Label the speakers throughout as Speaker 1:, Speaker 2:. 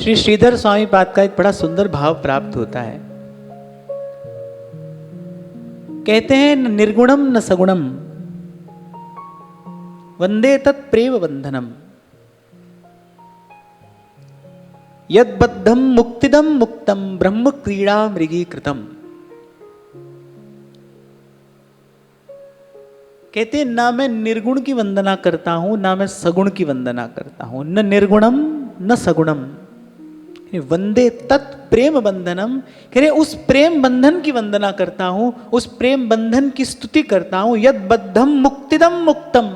Speaker 1: श्री श्रीधर स्वामी पाद का एक बड़ा सुंदर भाव प्राप्त होता है। कहते हैं न निर्गुणम न सगुणम वंदे तत्प्रेम बंधनम यद बद्धम मुक्तिदम मुक्तम ब्रह्म क्रीड़ा मृगी कृतम। कहते हैं ना मैं निर्गुण की वंदना करता हूं ना मैं सगुण की वंदना करता हूं, न निर्गुणम न सगुणम वंदे तत् प्रेम बंधनम। कह रहे उस प्रेम बंधन की वंदना करता हूं, उस प्रेम बंधन की स्तुति करता हूं। यद बद्धम मुक्तिदम मुक्तम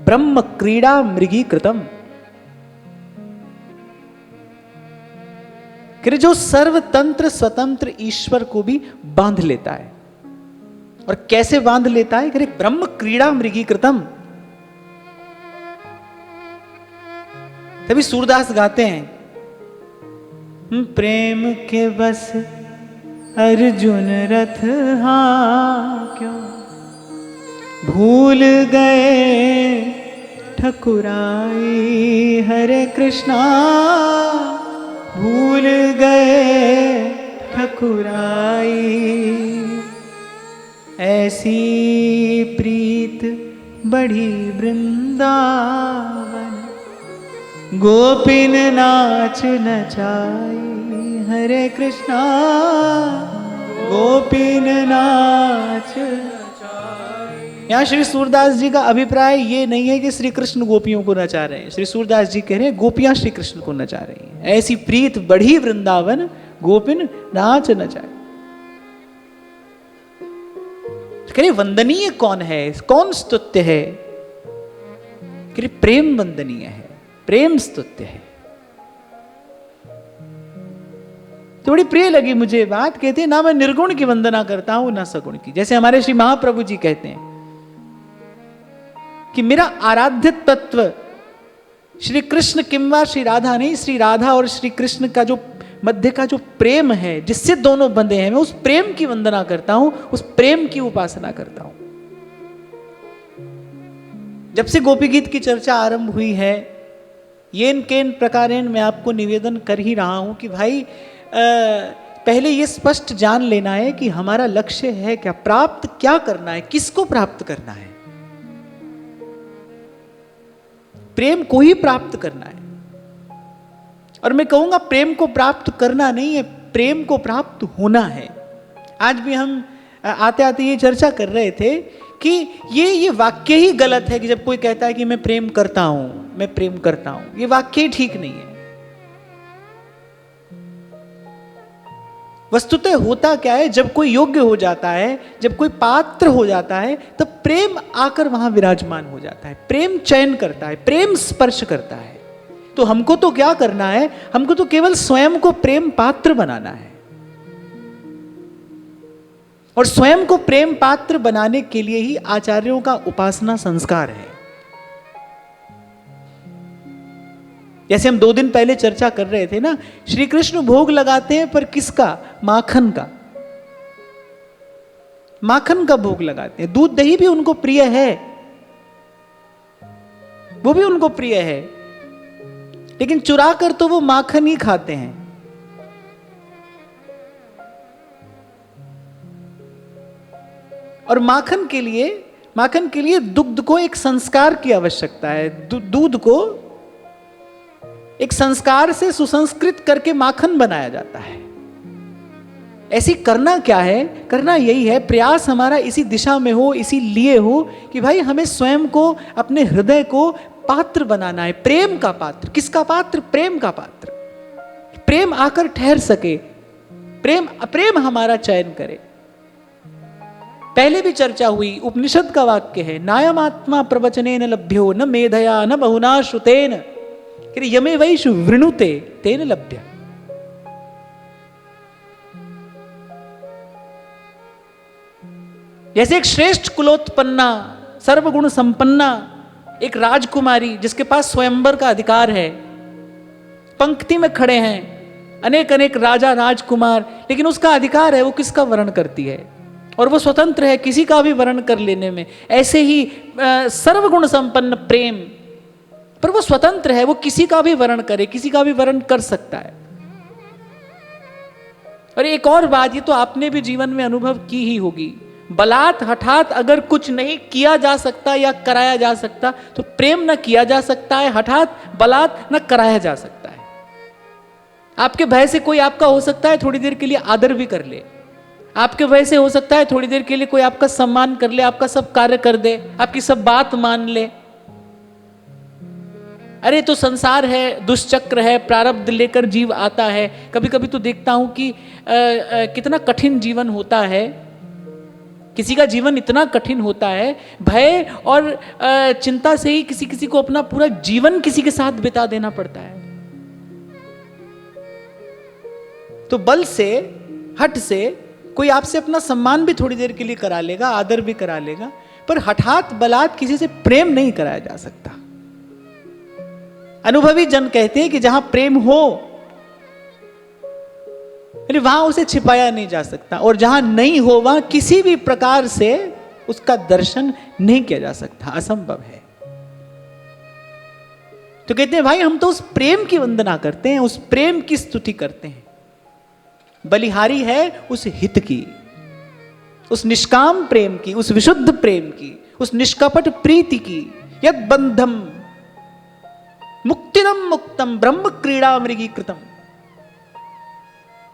Speaker 1: ब्रह्म क्रीड़ा मृगी कृतम। कह रहे जो सर्वतंत्र स्वतंत्र ईश्वर को भी बांध लेता है। और कैसे बांध लेता है? कह रहे ब्रह्म क्रीड़ा मृगी कृतम। तभी सूरदास गाते हैं प्रेम के बस अर्जुन रथ हाँ क्यों भूल गए ठकुराई। हरे कृष्णा भूल गए ठकुराई। ऐसी प्रीत बढ़ी वृंदावन गोपिन नाच नचाई। हरे कृष्णा गोपिन नाच नचाई। यहाँ श्री सूरदास जी का अभिप्राय ये नहीं है कि श्री कृष्ण गोपियों को नचा रहे हैं। श्री सूरदास जी कह रहे हैं गोपियां श्री कृष्ण को नचा रही हैं। ऐसी प्रीत बढ़ी वृंदावन गोपिन नाच नचाई। कह रहे वंदनीय कौन है, कौन स्तुत्य है? कह रहे प्रेम वंदनीय है, प्रेम स्तुत्य है। तो बड़ी प्रिय लगी मुझे बात। कहते हैं ना मैं निर्गुण की वंदना करता हूं ना सगुण की। जैसे हमारे श्री महाप्रभु जी कहते हैं कि मेरा आराध्य तत्व श्री कृष्ण किंवा श्री राधा नहीं, श्री राधा और श्री कृष्ण का जो मध्य का जो प्रेम है जिससे दोनों बंधे हैं, मैं उस प्रेम की वंदना करता हूं, उस प्रेम की उपासना करता हूं। जब से गोपी गीत की चर्चा आरंभ हुई है, येन केन प्रकारेण मैं आपको निवेदन कर ही रहा हूं कि भाई पहले ये स्पष्ट जान लेना है कि हमारा लक्ष्य है क्या, प्राप्त क्या करना है, किसको प्राप्त करना है। प्रेम को ही प्राप्त करना है। और मैं कहूंगा प्रेम को प्राप्त करना नहीं है, प्रेम को प्राप्त होना है। आज भी हम आते आते ये चर्चा कर रहे थे कि ये वाक्य ही गलत है कि जब कोई कहता है कि मैं प्रेम करता हूं, मैं प्रेम करता हूं, ये वाक्य ही ठीक नहीं है। वस्तुतः होता क्या है, जब कोई योग्य हो जाता है, जब कोई पात्र हो जाता है, तब प्रेम आकर वहां विराजमान हो जाता है। प्रेम चयन करता है, प्रेम स्पर्श करता है। तो हमको तो क्या करना है, हमको तो केवल स्वयं को प्रेम पात्र बनाना है। और स्वयं को प्रेम पात्र बनाने के लिए ही आचार्यों का उपासना संस्कार है। जैसे हम 2 दिन पहले चर्चा कर रहे थे ना, श्री कृष्ण भोग लगाते हैं पर किसका? माखन का। माखन का भोग लगाते हैं। दूध दही भी उनको प्रिय है, वो भी उनको प्रिय है, लेकिन चुरा कर तो वो माखन ही खाते हैं। और माखन के लिए दुग्ध को एक संस्कार की आवश्यकता है। दूध को एक संस्कार से सुसंस्कृत करके माखन बनाया जाता है। ऐसी करना क्या है? करना यही है, प्रयास हमारा इसी दिशा में हो, इसी लिए हो कि भाई हमें स्वयं को, अपने हृदय को पात्र बनाना है। प्रेम का पात्र। किसका पात्र? प्रेम का पात्र। प्रेम आकर ठहर सके, प्रेम अप्रेम हमारा चयन करे। पहले भी चर्चा हुई, उपनिषद का वाक्य है, नायम आत्मा प्रवचनेन लभ्यो न मेधया न बहुना श्रुतेन यमे वैषु वृणुते तेन लभ्य। जैसे एक श्रेष्ठ कुलोत्पन्ना, सर्वगुण संपन्ना एक राजकुमारी जिसके पास स्वयंवर का अधिकार है, पंक्ति में खड़े हैं अनेक अनेक राजा राजकुमार, लेकिन उसका अधिकार है वो किसका वर्ण करती है और वो स्वतंत्र है किसी का भी वर्ण कर लेने में। ऐसे ही सर्वगुण संपन्न प्रेम पर वो स्वतंत्र है, वो किसी का भी वर्ण करे, किसी का भी वर्ण कर सकता है। और एक और बात, ये तो आपने भी जीवन में अनुभव की ही होगी, बलात् हठात अगर कुछ नहीं किया जा सकता या कराया जा सकता तो प्रेम न किया जा सकता है, हठात बलात् न कराया जा सकता है। आपके भय से कोई आपका हो सकता है थोड़ी देर के लिए आदर भी कर ले, आपके वजह से हो सकता है थोड़ी देर के लिए कोई आपका सम्मान कर ले, आपका सब कार्य कर दे, आपकी सब बात मान ले। अरे तो संसार है, दुष्चक्र है, प्रारब्ध लेकर जीव आता है। कभी कभी तो देखता हूं कि कितना कठिन जीवन होता है, किसी का जीवन इतना कठिन होता है, भय और चिंता से ही किसी किसी को अपना पूरा जीवन किसी के साथ बिता देना पड़ता है। तो बल से, हट से कोई आपसे अपना सम्मान भी थोड़ी देर के लिए करा लेगा, आदर भी करा लेगा, पर हठात बलात् किसी से प्रेम नहीं कराया जा सकता। अनुभवी जन कहते हैं कि जहां प्रेम हो वहां उसे छिपाया नहीं जा सकता, और जहां नहीं हो वहां किसी भी प्रकार से उसका दर्शन नहीं किया जा सकता, असंभव है। तो कहते हैं भाई हम तो उस प्रेम की वंदना करते हैं, उस प्रेम की स्तुति करते हैं। बलिहारी है उस हित की, उस निष्काम प्रेम की, उस विशुद्ध प्रेम की, उस निष्कपट प्रीति की। यद बंधम मुक्तिदम मुक्तम ब्रह्म क्रीड़ा मृगीकृतम,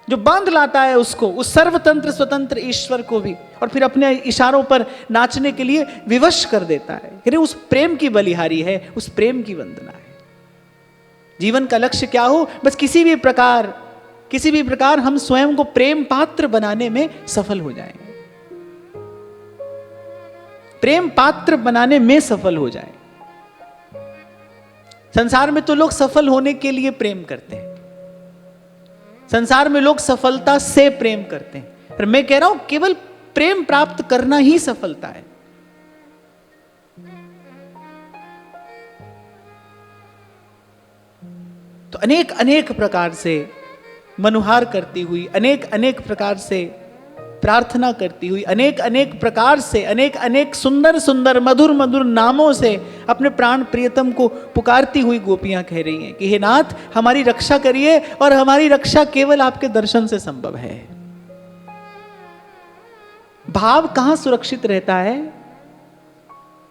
Speaker 1: जो बांध लाता है उसको, उस सर्वतंत्र स्वतंत्र ईश्वर को भी, और फिर अपने इशारों पर नाचने के लिए विवश कर देता है। अरे उस प्रेम की बलिहारी है, उस प्रेम की वंदना है। जीवन का लक्ष्य क्या हो, बस किसी भी प्रकार हम स्वयं को प्रेम पात्र बनाने में सफल हो जाएं, प्रेम पात्र बनाने में सफल हो जाएं। संसार में तो लोग सफल होने के लिए प्रेम करते हैं, संसार में लोग सफलता से प्रेम करते हैं, पर मैं कह रहा हूं केवल प्रेम प्राप्त करना ही सफलता है। तो अनेक अनेक प्रकार से मनुहार करती हुई, अनेक अनेक प्रकार से प्रार्थना करती हुई, अनेक अनेक प्रकार से, अनेक अनेक सुंदर सुंदर मधुर मधुर नामों से अपने प्राण प्रियतम को पुकारती हुई गोपियां कह रही हैं कि हे नाथ हमारी रक्षा करिए, और हमारी रक्षा केवल आपके दर्शन से संभव है। भाव कहां सुरक्षित रहता है,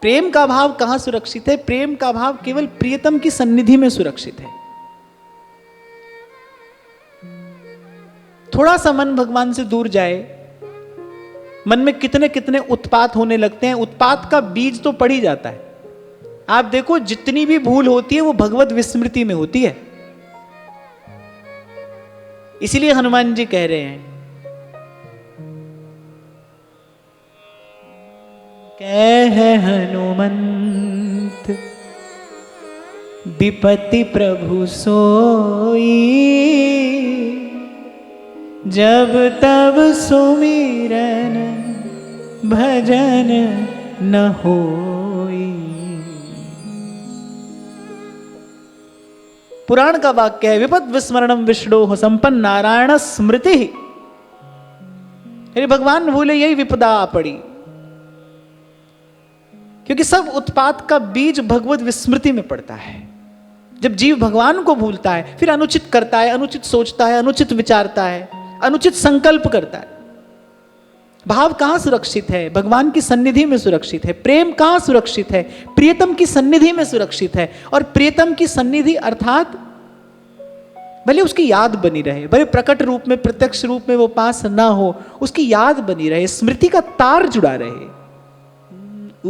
Speaker 1: प्रेम का भाव कहां सुरक्षित है? प्रेम का भाव केवल प्रियतम की सन्निधि में सुरक्षित है। थोड़ा सा मन भगवान से दूर जाए, मन में कितने कितने उत्पात होने लगते हैं। उत्पात का बीज तो पड़ ही जाता है। आप देखो जितनी भी भूल होती है वो भगवत विस्मृति में होती है। इसीलिए हनुमान जी कह रहे हैं, कह हनुमंत विपत्ति प्रभु सोई, जब तब सुमिरन भजन न होई। पुराण का वाक्य है, विपद विस्मरणम विष्णु संपन्न नारायण स्मृति। अरे भगवान बोले यही विपदा आ पड़ी, क्योंकि सब उत्पात का बीज भगवत विस्मृति में पड़ता है। जब जीव भगवान को भूलता है, फिर अनुचित करता है, अनुचित सोचता है, अनुचित विचारता है, अनुचित संकल्प करता है। भाव कहां सुरक्षित है? भगवान की सन्निधि में सुरक्षित है। प्रेम कहां सुरक्षित है? प्रियतम की सन्निधि में सुरक्षित है। और प्रियतम की सन्निधि अर्थात भले उसकी याद बनी रहे, भले प्रकट रूप में, प्रत्यक्ष रूप में वो पास ना हो, उसकी याद बनी रहे, स्मृति का तार जुड़ा रहे।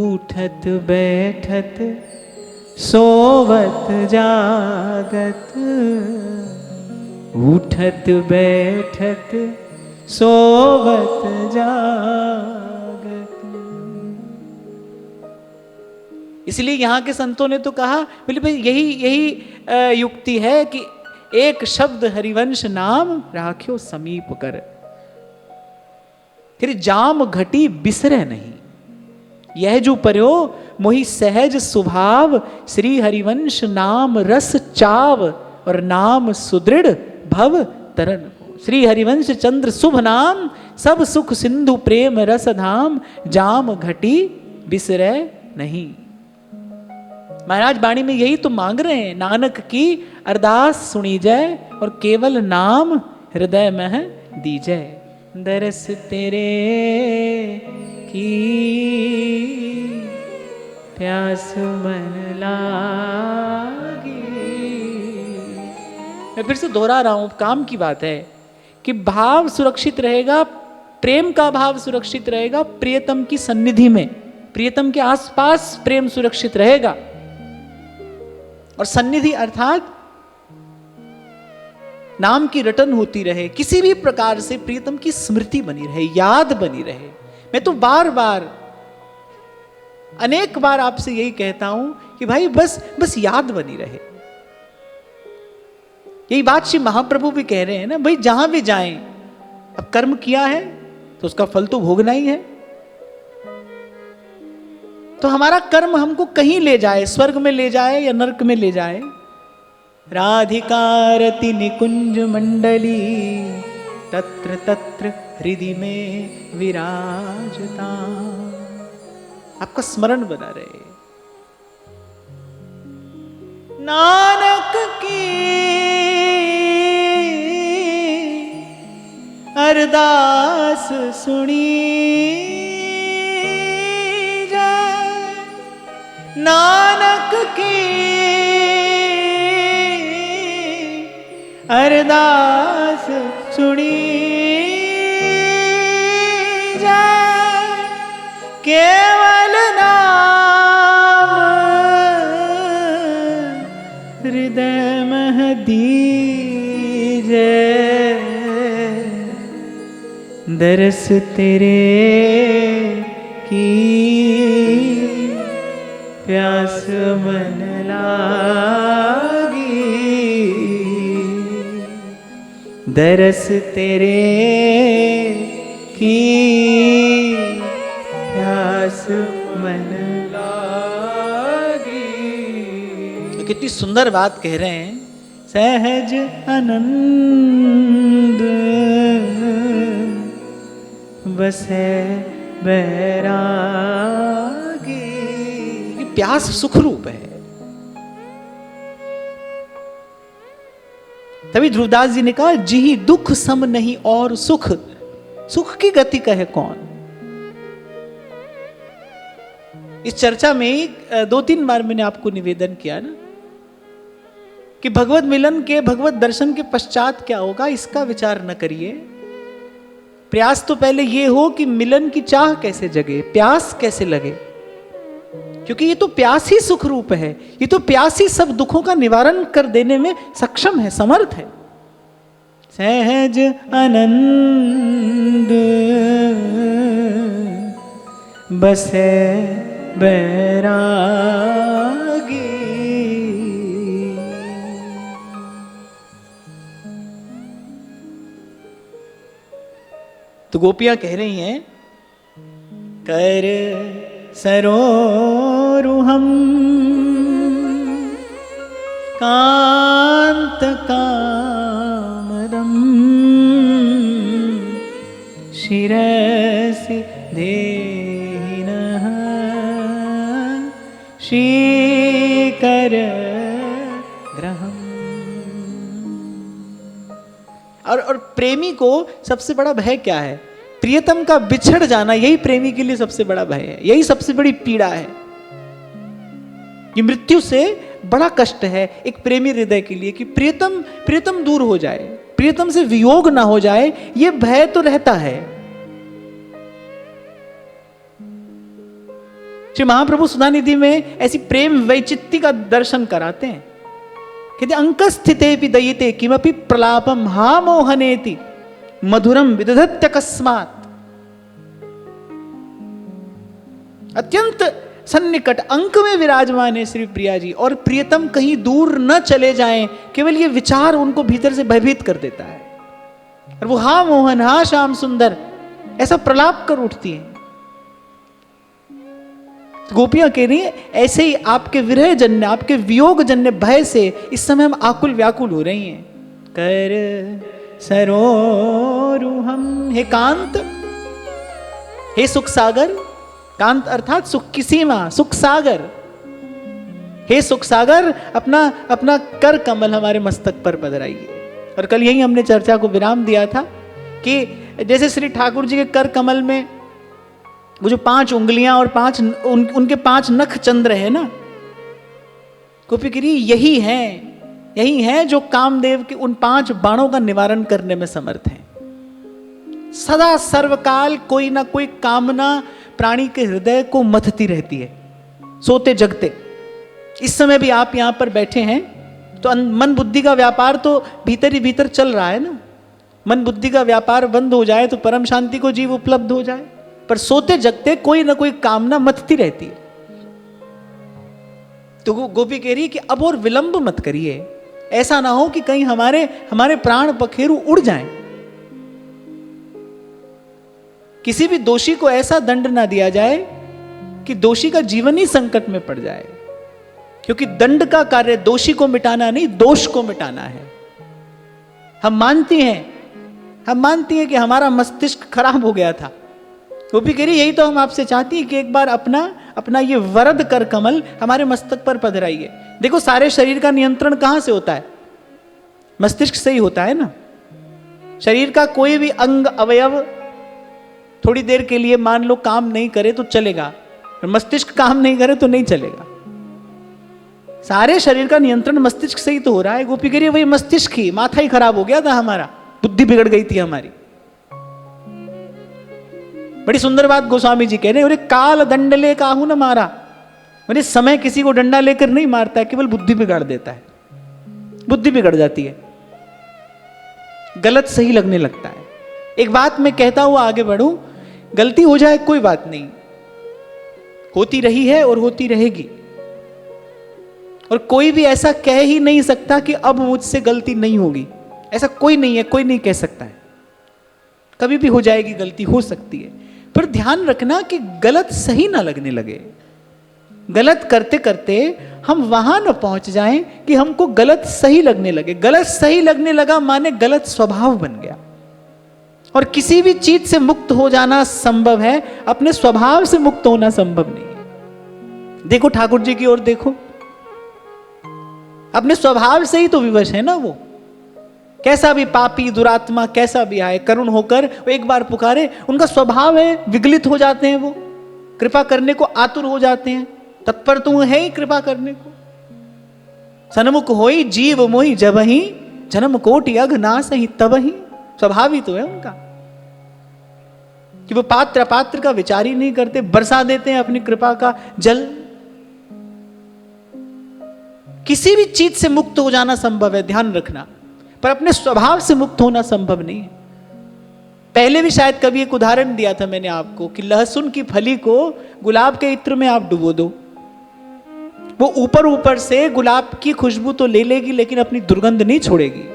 Speaker 1: उठत बैठत सोवत जागत, उठत बैठत सोवत जागत। इसलिए यहां के संतों ने तो कहा, बोले भाई यही युक्ति है कि एक शब्द हरिवंश नाम राख्यो समीप कर, फिर जाम घटी बिसरे नहीं। यह जो पर्यो मोहि सहज स्वभाव, श्री हरिवंश नाम रस चाव, और नाम सुदृढ़ भव तरन। श्री हरिवंश चंद्र शुभ नाम, सब सुख सिंधु प्रेम रस धाम, जाम घटी बिसरे नहीं। महाराज वाणी में यही तो मांग रहे हैं, नानक की अरदास सुनी जाए और केवल नाम हृदय में दीजय। दरस तेरे की प्यास मन लागी। मैं फिर से दोहरा रहा हूं, काम की बात है कि भाव सुरक्षित रहेगा, प्रेम का भाव सुरक्षित रहेगा प्रियतम की सन्निधि में, प्रियतम के आसपास प्रेम सुरक्षित रहेगा। और सन्निधि अर्थात नाम की रटन होती रहे, किसी भी प्रकार से प्रियतम की स्मृति बनी रहे, याद बनी रहे। मैं तो बार बार अनेक बार आपसे यही कहता हूं कि भाई बस याद बनी रहे। यही बात श्री महाप्रभु भी कह रहे हैं ना, भाई जहां भी जाएं, अब कर्म किया है तो उसका फल तो भोगना ही है। तो हमारा कर्म हमको कहीं ले जाए, स्वर्ग में ले जाए या नरक में ले जाए। राधिकारति निकुंज मंडली तत्र तत्र हृदय में विराजता। आपका स्मरण बना रहे। नानक की अरदास सुनी जाए, नानक की अरदास सुनी जाए, केवल नाम हृदय में दीजे। दरस तेरे की प्यास मन लागी। दरस तेरे की प्यास मन लागी। तो कितनी सुंदर बात कह रहे हैं, सहज आनंद बसे बैरागी। ये प्यास सुख रूप है। तभी ध्रुवदास जी ने कहा, जी दुख सम नहीं और सुख, सुख की गति कहे कौन। इस चर्चा में 2-3 बार मैंने आपको निवेदन किया ना कि भगवत मिलन के, भगवत दर्शन के पश्चात क्या होगा, इसका विचार न करिए। प्रयास तो पहले ये हो कि मिलन की चाह कैसे जगे, प्यास कैसे लगे, क्योंकि ये तो प्यास ही सुख रूप है। ये तो प्यास ही सब दुखों का निवारण कर देने में सक्षम है, समर्थ है। सहज आनंद बसे बैरागी। तो गोपियां कह रही हैं, कर सरोरुहम कांत कामदम शिरसि देहिनः श्रीकर ग्रहम। और प्रेमी को सबसे बड़ा भय क्या है? प्रियतम का बिछड़ जाना। यही प्रेमी के लिए सबसे बड़ा भय है, यही सबसे बड़ी पीड़ा है। ये मृत्यु से बड़ा कष्ट है एक प्रेमी हृदय के लिए कि प्रियतम दूर हो जाए, प्रियतम से वियोग ना हो जाए। ये भय तो रहता है। श्री महाप्रभु सुधानिधि में ऐसी प्रेम वैचित्ति का दर्शन कराते हैं। कहते अंकस्थिते भी दयिते किमपि प्रलापम हा मोहनेति मधुरम विदधत्यकस्मात्। अत्यंत सन्निकट अंक में विराजमान है श्री प्रिया जी, और प्रियतम कहीं दूर न चले जाएं, केवल ये विचार उनको भीतर से भयभीत कर देता है। और वो हा मोहन हा श्याम सुंदर ऐसा प्रलाप कर उठती हैं। गोपियां कह रही हैं, ऐसे ही आपके विरह जन्य, आपके वियोग जन्य भय से इस समय हम आकुल व्याकुल हो रही हैं। कर सरोरुहम, हे कांत, हे सुख सागर। कांत अर्थात सुख की सीमा, सुख सागर। हे सुख सागर अपना अपना कर कमल हमारे मस्तक पर पधराइए। और कल यही हमने चर्चा को विराम दिया था कि जैसे श्री ठाकुर जी के कर कमल में वो जो 5 उंगलियां और 5 उनके 5 नख चंद्र है ना, गोपीगिरी यही है जो कामदेव के उन 5 बाणों का निवारण करने में समर्थ है। सदा सर्वकाल कोई ना कोई कामना प्राणी के हृदय को मथती रहती है, सोते जगते। इस समय भी आप यहां पर बैठे हैं तो मन बुद्धि का व्यापार तो भीतर ही भीतर चल रहा है ना। मन बुद्धि का व्यापार बंद हो जाए तो परम शांति को जीव उपलब्ध हो जाए, पर सोते जगते कोई ना कोई कामना मथती रहती है। तो गोपी कह रही है कि अब और विलंब मत करिए, ऐसा ना हो कि कहीं हमारे प्राण पखेरु उड़ जाएं। किसी भी दोषी को ऐसा दंड ना दिया जाए कि दोषी का जीवन ही संकट में पड़ जाए, क्योंकि दंड का कार्य दोषी को मिटाना नहीं, दोष को मिटाना है। हम मानती हैं कि हमारा मस्तिष्क खराब हो गया था। गोपी कह रही यही तो हम आपसे चाहती हैं कि एक बार अपना ये वरद कर कमल हमारे मस्तक पर पधराइए। देखो, सारे शरीर का नियंत्रण कहां से होता है? मस्तिष्क से ही होता है ना। शरीर का कोई भी अंग अवयव थोड़ी देर के लिए मान लो काम नहीं करे तो चलेगा, मस्तिष्क काम नहीं करे तो नहीं चलेगा। सारे शरीर का नियंत्रण मस्तिष्क से ही तो हो रहा है। गोपी कह रही है वही मस्तिष्क ही, माथा ही खराब हो गया था हमारा, बुद्धि बिगड़ गई थी हमारी। बड़ी सुंदर बात गोस्वामी जी कह रहे हैं, काल दंड ले काहू न मारा। मेरे समय किसी को डंडा लेकर नहीं मारता है, केवल बुद्धि बिगाड़ देता है। बुद्धि बिगड़ जाती है, गलत सही लगने लगता है। एक बात मैं कहता हुआ आगे बढ़ूं, गलती हो जाए कोई बात नहीं, होती रही है और होती रहेगी, और कोई भी ऐसा कह ही नहीं सकता कि अब मुझसे गलती नहीं होगी। ऐसा कोई नहीं है, कोई नहीं कह सकता है। कभी भी हो जाएगी गलती, हो सकती है, पर ध्यान रखना कि गलत सही ना लगने लगे। गलत करते करते हम वहां न पहुंच जाएं कि हमको गलत सही लगने लगे। गलत सही लगने लगा माने गलत स्वभाव बन गया। और किसी भी चीज से मुक्त हो जाना संभव है, अपने स्वभाव से मुक्त होना संभव नहीं है। देखो ठाकुर जी की ओर देखो, अपने स्वभाव से ही तो विवश है ना वो। कैसा भी पापी दुरात्मा कैसा भी आए, करुण होकर वो एक बार पुकारे, उनका स्वभाव है विगलित हो जाते हैं, वो कृपा करने को आतुर हो जाते हैं, तत्पर तो है ही कृपा करने को। सन्मुख होई जीव मोहि जब ही, जन्म कोटि अघ नास ही तब ही। स्वभाव ही तो है उनका कि वो पात्र अपात्र का विचार ही नहीं करते, बरसा देते हैं अपनी कृपा का जल। किसी भी चीज से मुक्त हो जाना संभव है, ध्यान रखना, पर अपने स्वभाव से मुक्त होना संभव नहीं है। पहले भी शायद कभी एक उदाहरण दिया था मैंने आपको कि लहसुन की फली को गुलाब के इत्र में आप डुबो दो, वो ऊपर ऊपर से गुलाब की खुशबू तो ले लेगी, लेकिन अपनी दुर्गंध नहीं छोड़ेगी।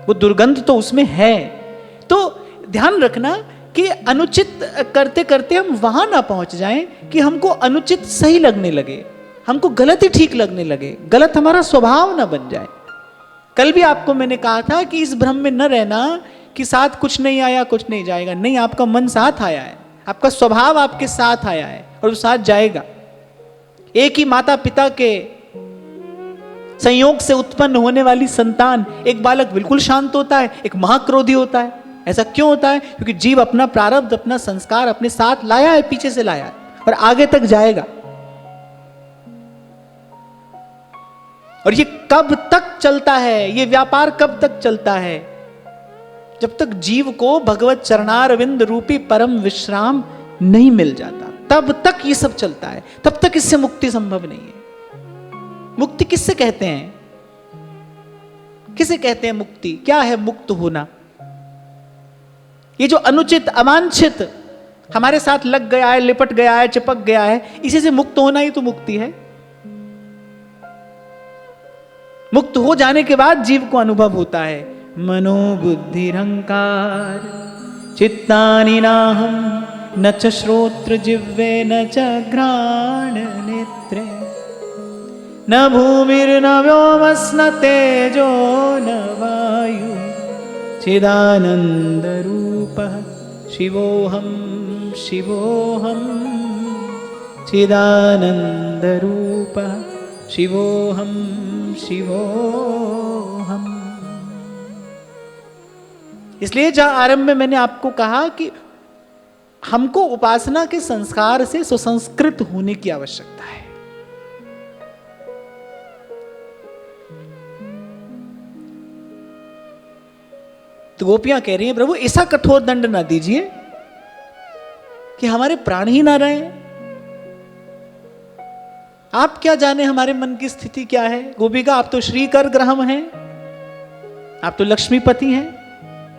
Speaker 1: वो दुर्गंध तो उसमें है। तो ध्यान रखना कि अनुचित करते करते हम वहां ना पहुंच जाएं कि हमको अनुचित सही लगने लगे, हमको गलत ही ठीक लगने लगे, गलत हमारा स्वभाव ना बन जाए। कल भी आपको मैंने कहा था कि इस भ्रम में न रहना कि साथ कुछ नहीं आया कुछ नहीं जाएगा। नहीं, आपका मन साथ आया है, आपका स्वभाव आपके साथ आया है और वो साथ जाएगा। एक ही माता पिता के संयोग से उत्पन्न होने वाली संतान, एक बालक बिल्कुल शांत होता है, एक महाक्रोधी होता है। ऐसा क्यों होता है? क्योंकि जीव अपना प्रारब्ध, अपना संस्कार अपने साथ लाया है, पीछे से लाया है और आगे तक जाएगा। और ये कब तक चलता है, ये व्यापार कब तक चलता है? जब तक जीव को भगवत चरणारविंद रूपी परम विश्राम नहीं मिल जाता, तब तक ये सब चलता है, तब तक इससे मुक्ति संभव नहीं है। मुक्ति किससे कहते हैं? किसे कहते हैं मुक्ति? क्या है मुक्त होना? ये जो अनुचित अवांछित हमारे साथ लग गया है, लिपट गया है, चिपक गया है, इसी से मुक्त होना ही तो मुक्ति है। मुक्त हो जाने के बाद जीव को अनुभव होता है मनोबुद्धि अहंकार चित्तानि नाहं न च श्रोत्र जिह्वे न च घ्राण नेत्रे न भूमिर्न व्योमस्न तेजो न वायु चिदानंद रूपः शिवोऽहं शिवोऽहं चिदानंद रूपः शिवोहम शिवोहम। इसलिए जहां आरंभ में मैंने आपको कहा कि हमको उपासना के संस्कार से सुसंस्कृत होने की आवश्यकता है। तो गोपियां कह रही हैं प्रभु ऐसा कठोर दंड ना दीजिए कि हमारे प्राण ही ना रहे। आप क्या जाने हमारे मन की स्थिति क्या है। गोपिका आप तो श्रीकर ग्रहम हैं, आप तो लक्ष्मीपति हैं,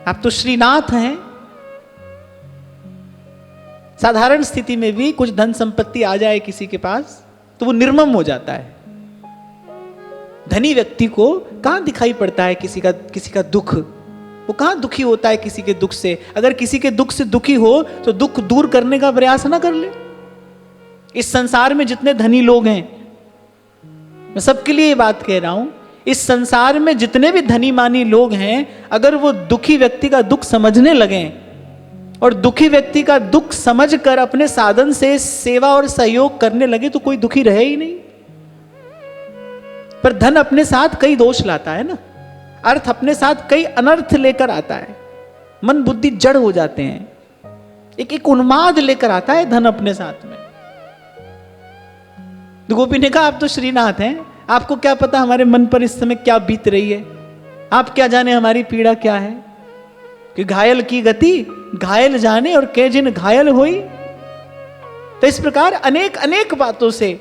Speaker 1: आप तो श्रीनाथ हैं। साधारण स्थिति में भी कुछ धन संपत्ति आ जाए किसी के पास तो वो निर्मम हो जाता है। धनी व्यक्ति को कहां दिखाई पड़ता है किसी का दुख, वो कहां दुखी होता है किसी के दुख से। अगर किसी के दुख से दुखी हो तो दुख दूर करने का प्रयास ना कर ले। इस संसार में जितने धनी लोग हैं, मैं सबके लिए ये बात कह रहा हूं, इस संसार में जितने भी धनी मानी लोग हैं, अगर वो दुखी व्यक्ति का दुख समझने लगे और दुखी व्यक्ति का दुख समझकर अपने साधन से सेवा और सहयोग करने लगे तो कोई दुखी रहे ही नहीं। पर धन अपने साथ कई दोष लाता है ना, अर्थ अपने साथ कई अनर्थ लेकर आता है। मन बुद्धि जड़ हो जाते हैं, एक उन्माद लेकर आता है धन अपने साथ में। तो गोपी ने कहा आप तो श्रीनाथ हैं, आपको क्या पता हमारे मन पर इस समय क्या बीत रही है। आप क्या जाने हमारी पीड़ा क्या है। कि घायल की गति घायल जाने और के जिन घायल होई। तो इस प्रकार अनेक अनेक बातों से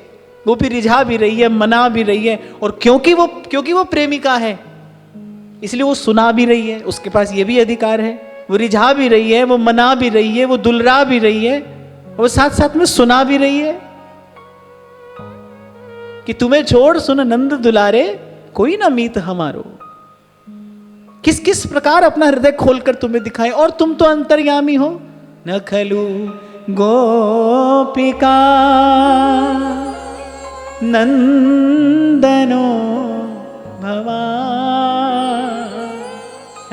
Speaker 1: गोपी रिझा भी रही है, मना भी रही है। और क्योंकि वो प्रेमिका है इसलिए वो सुना भी रही है, उसके पास ये भी अधिकार है। वो रिझा भी रही है, वो मना भी रही है, वो दुलरा भी रही है, वो साथ साथ में सुना भी रही है कि तुम्हें छोड़ सुन नंद दुलारे कोई ना मीत हमारो। किस किस प्रकार अपना हृदय खोलकर तुम्हें दिखाए। और तुम तो अंतर्यामी हो। न खलु गोपिका नंदनो भवा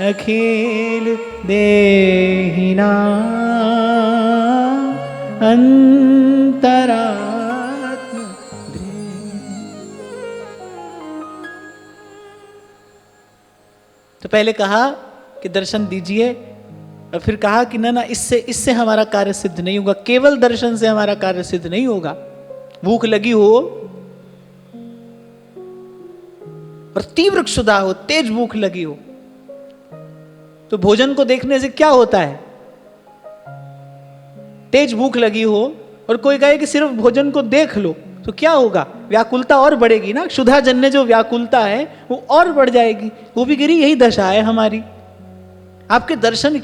Speaker 1: अखिल देहिना अंतरा। तो पहले कहा कि दर्शन दीजिए और फिर कहा कि ना इससे हमारा कार्य सिद्ध नहीं होगा। केवल दर्शन से हमारा कार्य सिद्ध नहीं होगा। भूख लगी हो और तीव्र क्षुधा हो, तेज भूख लगी हो, तो भोजन को देखने से क्या होता है। तेज भूख लगी हो और कोई कहे कि सिर्फ भोजन को देख लो तो क्या होगा, व्याकुलता और बढ़ेगी ना। क्षुधा जन्य जो व्याकुलता है वो और बढ़ जाएगी। वो भी गिरी यही दशा है हमारी। आपके दर्शन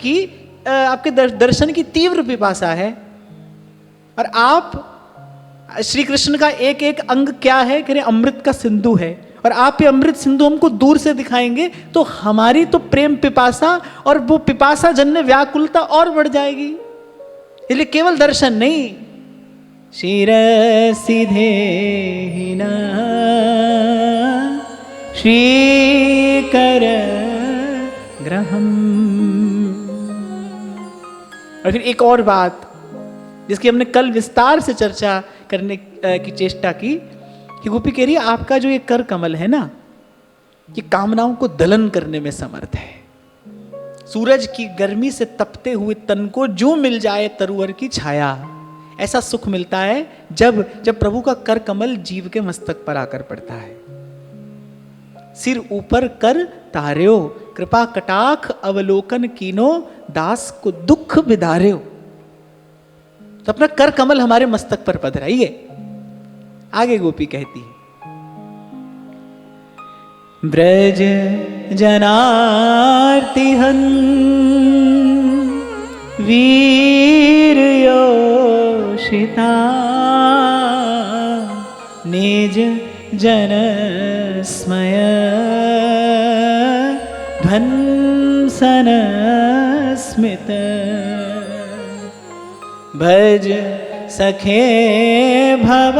Speaker 1: की तीव्र पिपासा है। और आप श्री कृष्ण का एक एक अंग क्या है, कह रहे अमृत का सिंधु है। और आप ये अमृत सिंधु हमको दूर से दिखाएंगे तो हमारी तो प्रेम पिपासा और वो पिपासा जन्य व्याकुलता और बढ़ जाएगी। इसलिए केवल दर्शन नहीं, शिरसिधे हिना श्रीकर ग्रहम। और फिर एक और बात जिसकी हमने कल विस्तार से चर्चा करने की चेष्टा की कि गोपी कह रही है आपका जो ये कर कमल है ना, ये कामनाओं को दलन करने में समर्थ है। सूरज की गर्मी से तपते हुए तन को जो मिल जाए तरुवर की छाया, ऐसा सुख मिलता है जब प्रभु का कर कमल जीव के मस्तक पर आकर पड़ता है। सिर ऊपर कर तार्यो कृपा कटाक्ष अवलोकन कीनो दास को दुख बिदार्यो। तो अपना कर कमल हमारे मस्तक पर पधराइए। आगे गोपी कहती है ब्रज जनार्तिहन वीर योषिता निज जन स्मय ध्वंसन स्मित भज सखे भव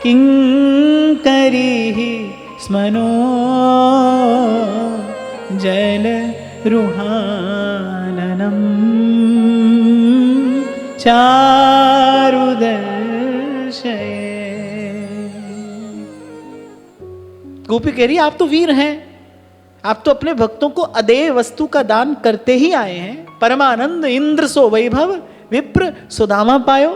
Speaker 1: किंकरी स्मनो जल रुहाननम चारुदर्शये। गोपी कह रही आप तो वीर हैं, आप तो अपने भक्तों को अदेय वस्तु का दान करते ही आए हैं। परमानंद इंद्र सो वैभव विप्र सुदामा पायो।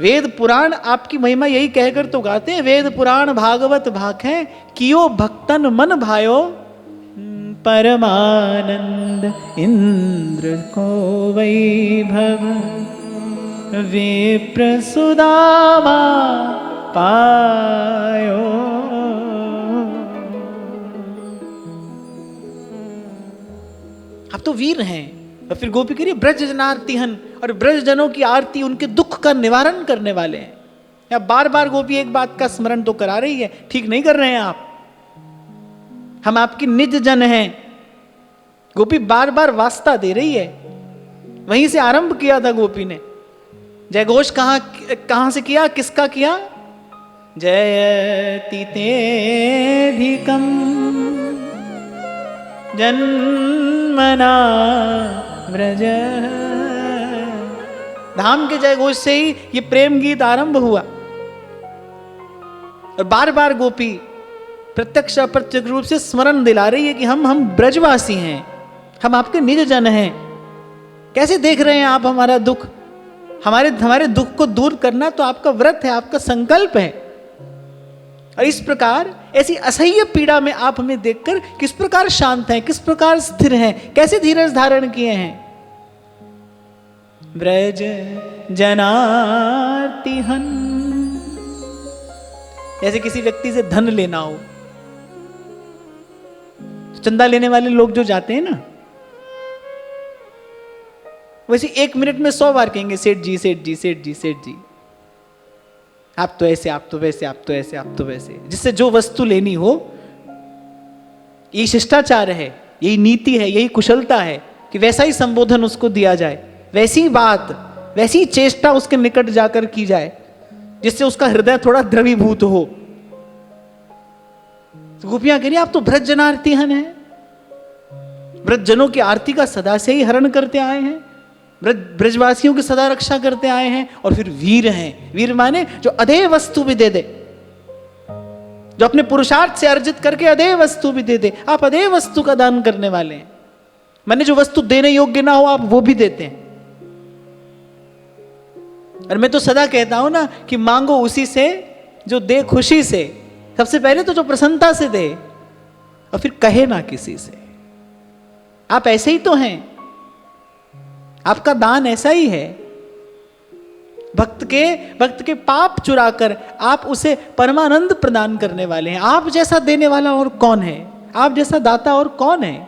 Speaker 1: वेद पुराण आपकी महिमा यही कहकर तो गाते हैं, वेद पुराण भागवत भाखें कियो भक्तन मन भायो। परमानंद इंद्र को वैभव विप्र सुदामा पायो। आप तो वीर हैं। और फिर गोपी कह रही ब्रज जनार्तिहन, और ब्रज जनों की आरती उनके दुख का निवारण करने वाले हैं। या बार बार गोपी एक बात का स्मरण तो करा रही है, ठीक नहीं कर रहे हैं आप, हम आपकी निज जन हैं। गोपी बार बार वास्ता दे रही है। वहीं से आरंभ किया था गोपी ने। जय घोष कहां से किया, किसका किया? जयति तेधिकम जन्मना व्रज। धाम के जय घोष से ही ये प्रेम गीत आरंभ हुआ। और बार बार गोपी प्रत्यक्ष अप्रत्यक्ष रूप से स्मरण दिला रही है कि हम ब्रजवासी हैं, हम आपके निज जन हैं। कैसे देख रहे हैं आप हमारा दुख? हमारे दुख को दूर करना तो आपका व्रत है, आपका संकल्प है। और इस प्रकार ऐसी असह्य पीड़ा में आप हमें देखकर किस प्रकार शांत हैं, किस प्रकार स्थिर हैं, कैसे धीरज धारण किए हैं। ब्रज जनार्तिहन, जैसे किसी व्यक्ति से धन लेना हो, चंदा लेने वाले लोग जो जाते हैं ना, वैसे 1 मिनट में 100 बार कहेंगे सेठ जी सेठ जी सेठ जी सेठ जी, आप तो ऐसे, आप तो वैसे, आप तो ऐसे, आप तो वैसे। जिससे जो वस्तु लेनी हो, यही शिष्टाचार है, यही नीति है, यही कुशलता है कि वैसा ही संबोधन उसको दिया जाए, वैसी बात, वैसी चेष्टा उसके निकट जाकर की जाए जिससे उसका हृदय थोड़ा द्रवीभूत हो। तो गोपियां कह रही आप तो ब्रज जनार्तिहन हैं, ब्रज जनों की आरती का सदा से ही हरण करते आए हैं, ब्रजवासियों की सदा रक्षा करते आए हैं। और फिर वीर हैं। वीर माने जो अधेय वस्तु भी दे दे, जो अपने पुरुषार्थ से अर्जित करके अधेय वस्तु भी दे दे। आप अधेय वस्तु का दान करने वाले हैं, माने जो वस्तु देने योग्य ना हो आप वो भी देते हैं। और मैं तो सदा कहता हूं ना कि मांगो उसी से जो दे खुशी से। सबसे पहले तो जो प्रसन्नता से दे, और फिर कहे ना किसी से। आप ऐसे ही तो हैं, आपका दान ऐसा ही है। भक्त के पाप चुराकर आप उसे परमानंद प्रदान करने वाले हैं। आप जैसा देने वाला और कौन है? आप जैसा दाता और कौन है?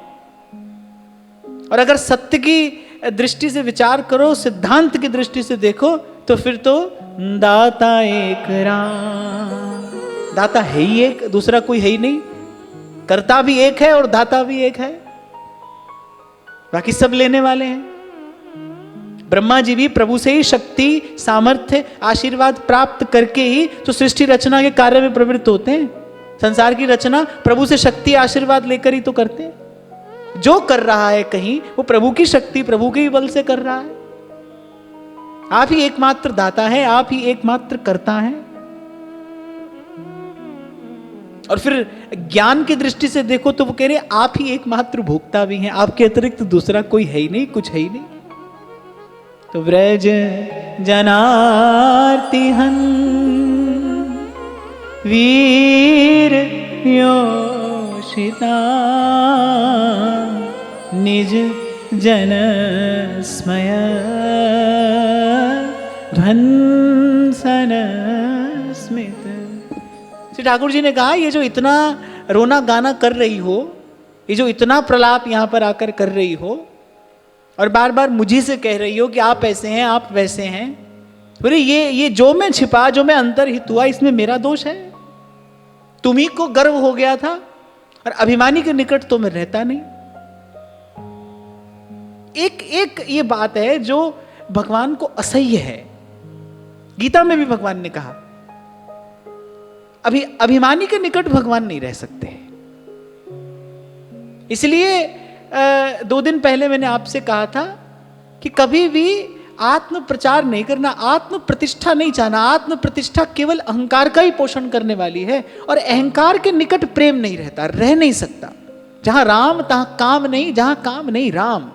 Speaker 1: और अगर सत्य की दृष्टि से विचार करो, सिद्धांत की दृष्टि से देखो, तो फिर तो दाता एक राम। दाता है ही एक, दूसरा कोई है ही नहीं। कर्ता भी एक है और दाता भी एक है, बाकी सब लेने वाले हैं। ब्रह्मा जी भी प्रभु से ही शक्ति, सामर्थ्य, आशीर्वाद प्राप्त करके ही तो सृष्टि रचना के कार्य में प्रवृत्त होते हैं। संसार की रचना प्रभु से शक्ति, आशीर्वाद लेकर ही तो करते हैं। जो कर रहा है कहीं, वो प्रभु की शक्ति, प्रभु के ही बल से कर रहा है। आप ही एकमात्र दाता है, आप ही एकमात्र कर्ता है। और फिर ज्ञान की दृष्टि से देखो तो वो कह रहे आप ही एकमात्र भोक्ता भी हैं, आपके अतिरिक्त दूसरा कोई है ही नहीं, कुछ है ही नहीं। तो व्रज जनार्तिहन वीर योषिता निज जन स्मय ध्वंसन स्मित। श्री ठाकुर जी ने कहा ये जो इतना रोना गाना कर रही हो, ये जो इतना प्रलाप यहां पर आकर कर रही हो और बार बार मुझी से कह रही हो कि आप ऐसे हैं, आप वैसे हैं, बोले ये जो मैं छिपा, जो मैं अंतर्हित हुआ, इसमें मेरा दोष है? तुम्ही को गर्व हो गया था और अभिमानी के निकट तो मैं रहता नहीं। एक ये बात है जो भगवान को असह्य है। गीता में भी भगवान ने कहा अभिमानी के निकट भगवान नहीं रह सकते। इसलिए 2 दिन पहले मैंने आपसे कहा था कि कभी भी आत्म प्रचार नहीं करना, आत्म प्रतिष्ठा नहीं चाहना। आत्म प्रतिष्ठा केवल अहंकार का ही पोषण करने वाली है, और अहंकार के निकट प्रेम नहीं रहता, रह नहीं सकता। जहां राम तहां काम नहीं, जहां काम नहीं राम।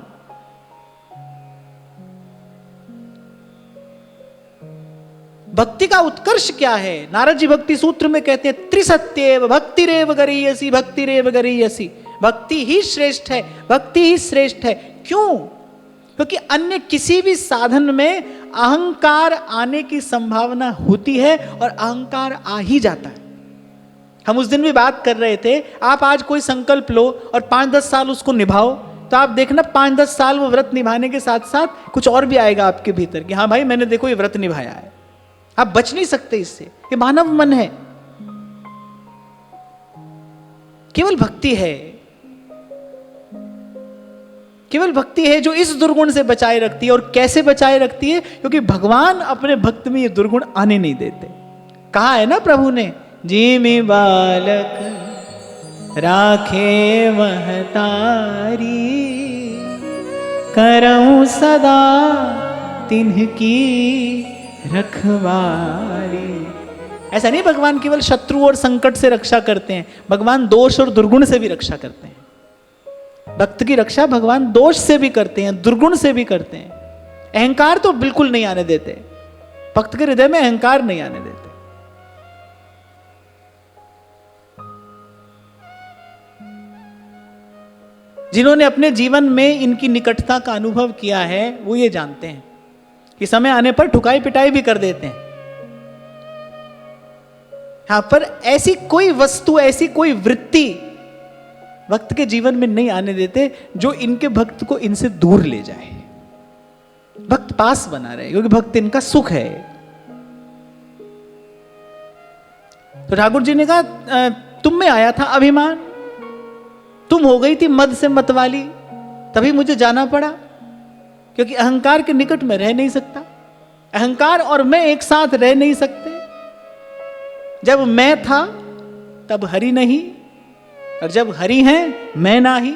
Speaker 1: भक्ति का उत्कर्ष क्या है? नारद जी भक्ति सूत्र में कहते हैं त्रिसत्येव भक्तिरेव गरीयसी, भक्तिरेव गरीयसी। भक्ति ही श्रेष्ठ है, भक्ति ही श्रेष्ठ है। क्यों? क्योंकि अन्य किसी भी साधन में अहंकार आने की संभावना होती है, और अहंकार आ ही जाता है। हम उस दिन भी बात कर रहे थे, आप आज कोई संकल्प लो और 5-10 साल उसको निभाओ, तो आप देखना 5-10 साल वो व्रत निभाने के साथ साथ कुछ और भी आएगा आपके भीतर कि हाँ भाई मैंने देखो ये व्रत निभाया है। आप बच नहीं सकते इससे, ये मानव मन है। केवल भक्ति है, केवल भक्ति है जो इस दुर्गुण से बचाए रखती है। और कैसे बचाए रखती है? क्योंकि भगवान अपने भक्त में ये दुर्गुण आने नहीं देते। कहा है ना प्रभु ने, जिमि बालक राखे महतारी, करऊं सदा तिन्हकी रखवारी। ऐसा नहीं भगवान केवल शत्रु और संकट से रक्षा करते हैं, भगवान दोष और दुर्गुण से भी रक्षा करते हैं। भक्त की रक्षा भगवान दोष से भी करते हैं, दुर्गुण से भी करते हैं। अहंकार तो बिल्कुल नहीं आने देते, भक्त के हृदय में अहंकार नहीं आने देते। जिन्होंने अपने जीवन में इनकी निकटता का अनुभव किया है वो ये जानते हैं कि समय आने पर ठुकाई पिटाई भी कर देते हैं। यहां पर ऐसी कोई वस्तु, ऐसी कोई वृत्ति भक्त के जीवन में नहीं आने देते जो इनके भक्त को इनसे दूर ले जाए, भक्त पास बना रहे, क्योंकि भक्त इनका सुख है। तो ठाकुर जी ने कहा तुम में आया था अभिमान, तुम हो गई थी मद से मतवाली, तभी मुझे जाना पड़ा, क्योंकि अहंकार के निकट में रह नहीं सकता। अहंकार और मैं एक साथ रह नहीं सकते। जब मैं था तब हरि नहीं, और जब हरि हैं मैं नाही।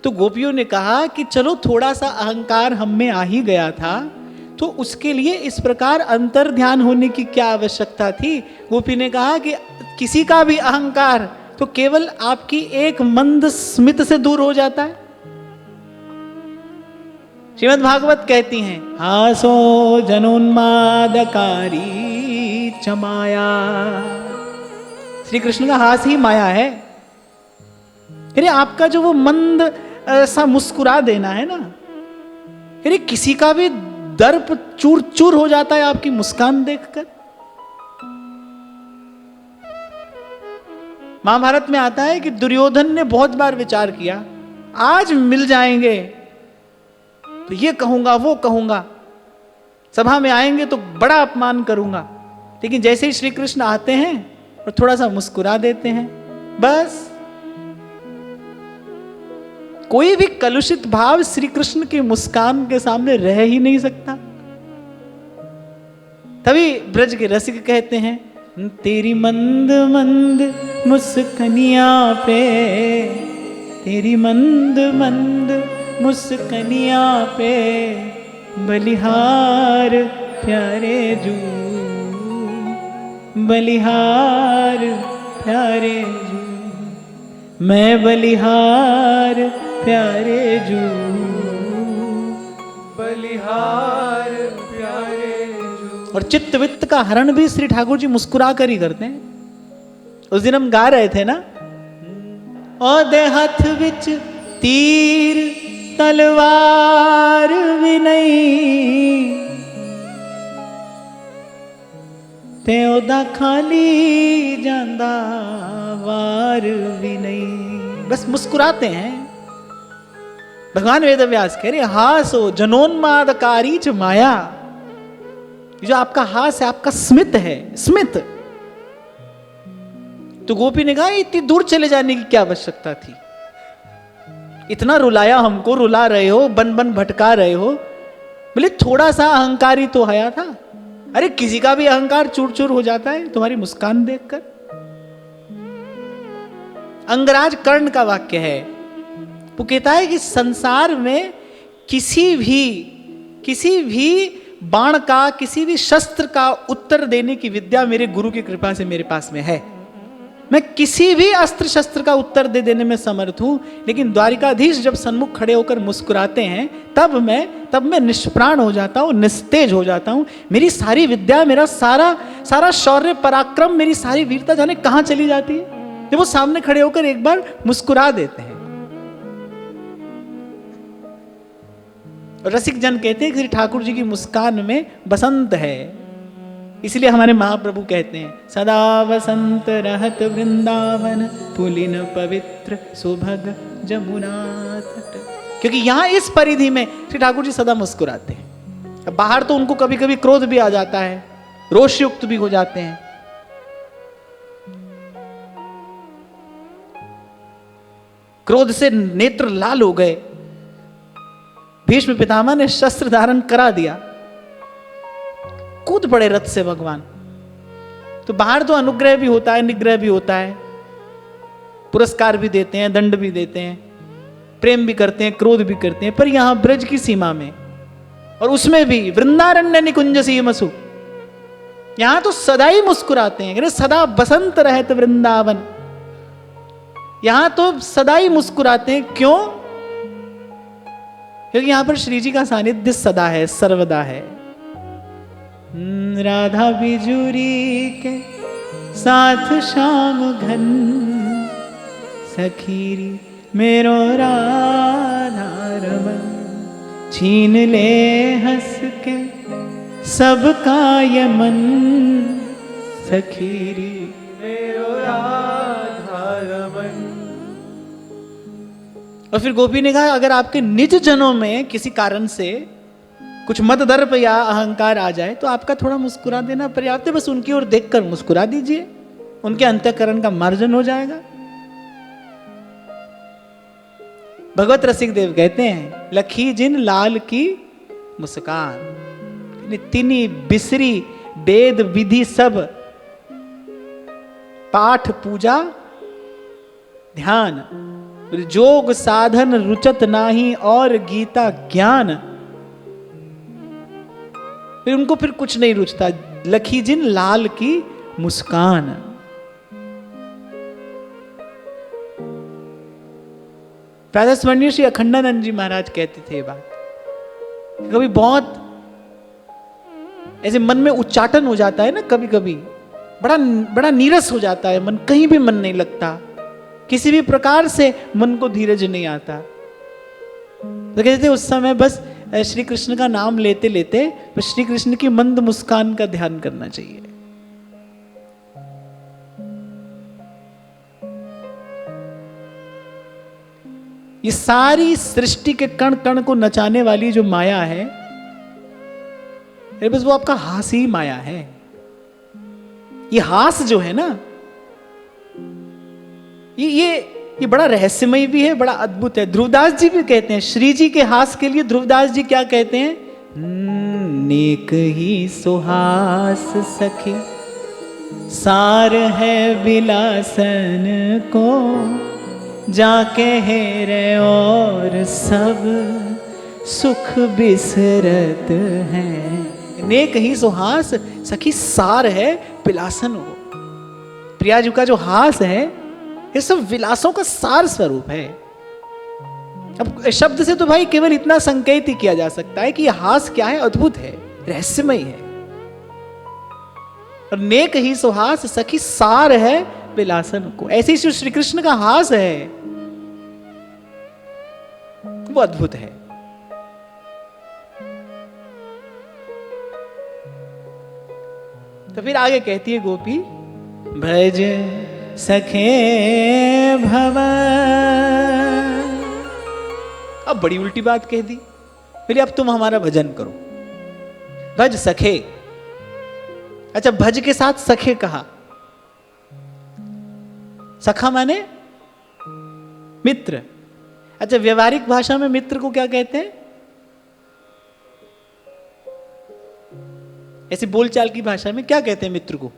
Speaker 1: तो गोपियों ने कहा कि चलो थोड़ा सा अहंकार हम में आ ही गया था, तो उसके लिए इस प्रकार अंतर ध्यान होने की क्या आवश्यकता थी? गोपी ने कहा कि किसी का भी अहंकार तो केवल आपकी एक मंद स्मित से दूर हो जाता है। श्रीमद् भागवत कहती हैं, हासो जनोन्मादकारी च माया। श्री कृष्ण का हास ही माया है। अरे आपका जो वो मंद सा मुस्कुरा देना है ना, अरे किसी का भी दर्प चूर चूर हो जाता है आपकी मुस्कान देखकर। महाभारत में आता है कि दुर्योधन ने बहुत बार विचार किया, आज मिल जाएंगे तो ये कहूंगा वो कहूंगा, सभा में आएंगे तो बड़ा अपमान करूंगा, लेकिन जैसे ही श्री कृष्ण आते हैं और थोड़ा सा मुस्कुरा देते हैं, बस कोई भी कलुषित भाव श्री कृष्ण की मुस्कान के सामने रह ही नहीं सकता। तभी ब्रज के रसिक कहते हैं, तेरी मंद मंद मुस्कनिया पे, तेरी मंद मंद मुस्कनिया पे, बलिहार प्यारे जू, बलिहार प्यारे जू, मैं बलिहार प्यारे जू, बलिहार प्यारे जू। और चित्त वित्त का हरण भी श्री ठाकुर जी मुस्कुरा कर ही करते हैं। उस दिन हम गा रहे थे ना, ओ दे हाथ विच तीर तलवार भी नहीं, ते ओदा खाली जांदा वार भी नहीं। बस मुस्कुराते हैं। भगवान वेदव्यास कह रहे, हासो जनोन्मादकारी च माया। जो आपका हास है, आपका स्मित है, स्मित। तो गोपी ने कहा इतनी दूर चले जाने की क्या आवश्यकता थी? इतना रुलाया हमको, रुला रहे हो, बन बन भटका रहे हो, बोले थोड़ा सा अहंकारी तो आया था। अरे किसी का भी अहंकार चूर चूर हो जाता है तुम्हारी मुस्कान देखकर। अंगराज कर्ण का वाक्य है, वो कहता है कि संसार में किसी भी बाण का, किसी भी शस्त्र का उत्तर देने की विद्या मेरे गुरु की कृपा से मेरे पास में है। मैं किसी भी अस्त्र शस्त्र का उत्तर दे देने में समर्थ हूं, लेकिन द्वारिकाधीश जब सन्मुख खड़े होकर मुस्कुराते हैं तब मैं निष्प्राण हो जाता हूं, निस्तेज हो जाता हूं। मेरी सारी विद्या, मेरा सारा शौर्य पराक्रम, मेरी सारी वीरता जाने कहां चली जाती है जब वो सामने खड़े होकर एक बार मुस्कुरा देते हैं। रसिक जन कहते हैं कि श्री ठाकुर जी की मुस्कान में बसंत है, इसलिए हमारे महाप्रभु कहते हैं सदा वसंत रहत वृंदावन पुलिन पवित्र सुभग जमुना तट, क्योंकि यहां इस परिधि में श्री ठाकुर जी सदा मुस्कुराते हैं। अब बाहर तो उनको कभी कभी क्रोध भी आ जाता है, रोषयुक्त भी हो जाते हैं, क्रोध से नेत्र लाल हो गए। भीष्म पितामह ने शस्त्र धारण करा दिया, कूद पड़े रथ से भगवान। तो बाहर तो अनुग्रह भी होता है, निग्रह भी होता है, पुरस्कार भी देते हैं, दंड भी देते हैं, प्रेम भी करते हैं, क्रोध भी करते हैं, पर यहां ब्रज की सीमा में, और उसमें भी वृंदारण्य निकुंज सीमसु, यहां तो सदा ही मुस्कुराते हैं, सदा बसंत रहत वृंदावन, यहां तो सदा ही मुस्कुराते हैं। क्यों? क्योंकि यहां पर श्री जी का सानिध्य सदा है, सर्वदा है। राधा बिजुरी के साथ श्याम घन सखीरी मेरो राधा रमन, छीन ले हंस के सबका यमन, सखीरी मेरो राधा रमन। और फिर गोपी ने कहा अगर आपके निज जनों में किसी कारण से कुछ मद दर्प या अहंकार आ जाए तो आपका थोड़ा मुस्कुरा देना पर्याप्त है, बस उनकी ओर देखकर मुस्कुरा दीजिए, उनके अंतःकरण का मार्जन हो जाएगा। भगवत रसिक देव कहते हैं लखी जिन लाल की मुस्कान, तिनी बिसरी वेद विधि सब, पाठ पूजा ध्यान, जोग साधन रुचत नाही और गीता ज्ञान। फिर उनको फिर कुछ नहीं रुचता, लखी जिन लाल की मुस्कान। प्रातः स्मरणीय श्री अखंडानंद जी महाराज कहते थे ये बात, कभी बहुत ऐसे मन में उच्चाटन हो जाता है ना, कभी कभी बड़ा नीरस हो जाता है मन, कहीं भी मन नहीं लगता, किसी भी प्रकार से मन को धीरज नहीं आता, तो कहते थे उस समय बस श्री कृष्ण का नाम लेते लेते बस श्री कृष्ण की मंद मुस्कान का ध्यान करना चाहिए। ये सारी सृष्टि के कण कण को नचाने वाली जो माया है, बस वो आपका हास ही माया है। ये हास जो है ना, ये बड़ा रहस्यमय भी है, बड़ा अद्भुत है। ध्रुवदास जी भी कहते हैं, श्री जी के हास के लिए ध्रुवदास जी क्या कहते हैं, नेक ही सुहास सखी सार है विलासन को, जाके हेरे और सब सुख बिसरत है। नेक ही सुहास सखी सार है विलासन को, प्रिया जी का जो हास है ये सब विलासों का सार स्वरूप है। अब शब्द से तो भाई केवल इतना संकेत ही किया जा सकता है कि यह हास क्या है, अद्भुत है, रहस्यमय है। और नेक ही सुहास सखी सार है विलासन को, ऐसे ही श्री कृष्ण का हास है वो अद्भुत है। तो फिर आगे कहती है गोपी, भज सखे भव। अब बड़ी उल्टी बात कह दी, बोले अब तुम हमारा भजन करो, भज सखे। अच्छा, भज के साथ सखे कहा, सखा माने मित्र। अच्छा, व्यवहारिक भाषा में मित्र को क्या कहते हैं? ऐसे बोलचाल की भाषा में क्या कहते हैं मित्र को?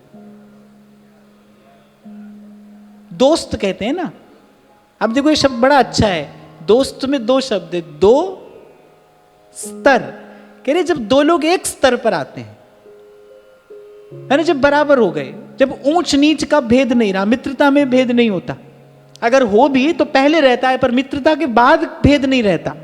Speaker 1: दोस्त कहते हैं ना। अब देखो ये शब्द बड़ा अच्छा है, दोस्त में दो शब्द है, दो स्तर। कह रहे जब दो लोग एक स्तर पर आते हैं, यानी जब बराबर हो गए, जब ऊंच नीच का भेद नहीं रहा, मित्रता में भेद नहीं होता, अगर हो भी तो पहले रहता है, पर मित्रता के बाद भेद नहीं रहता।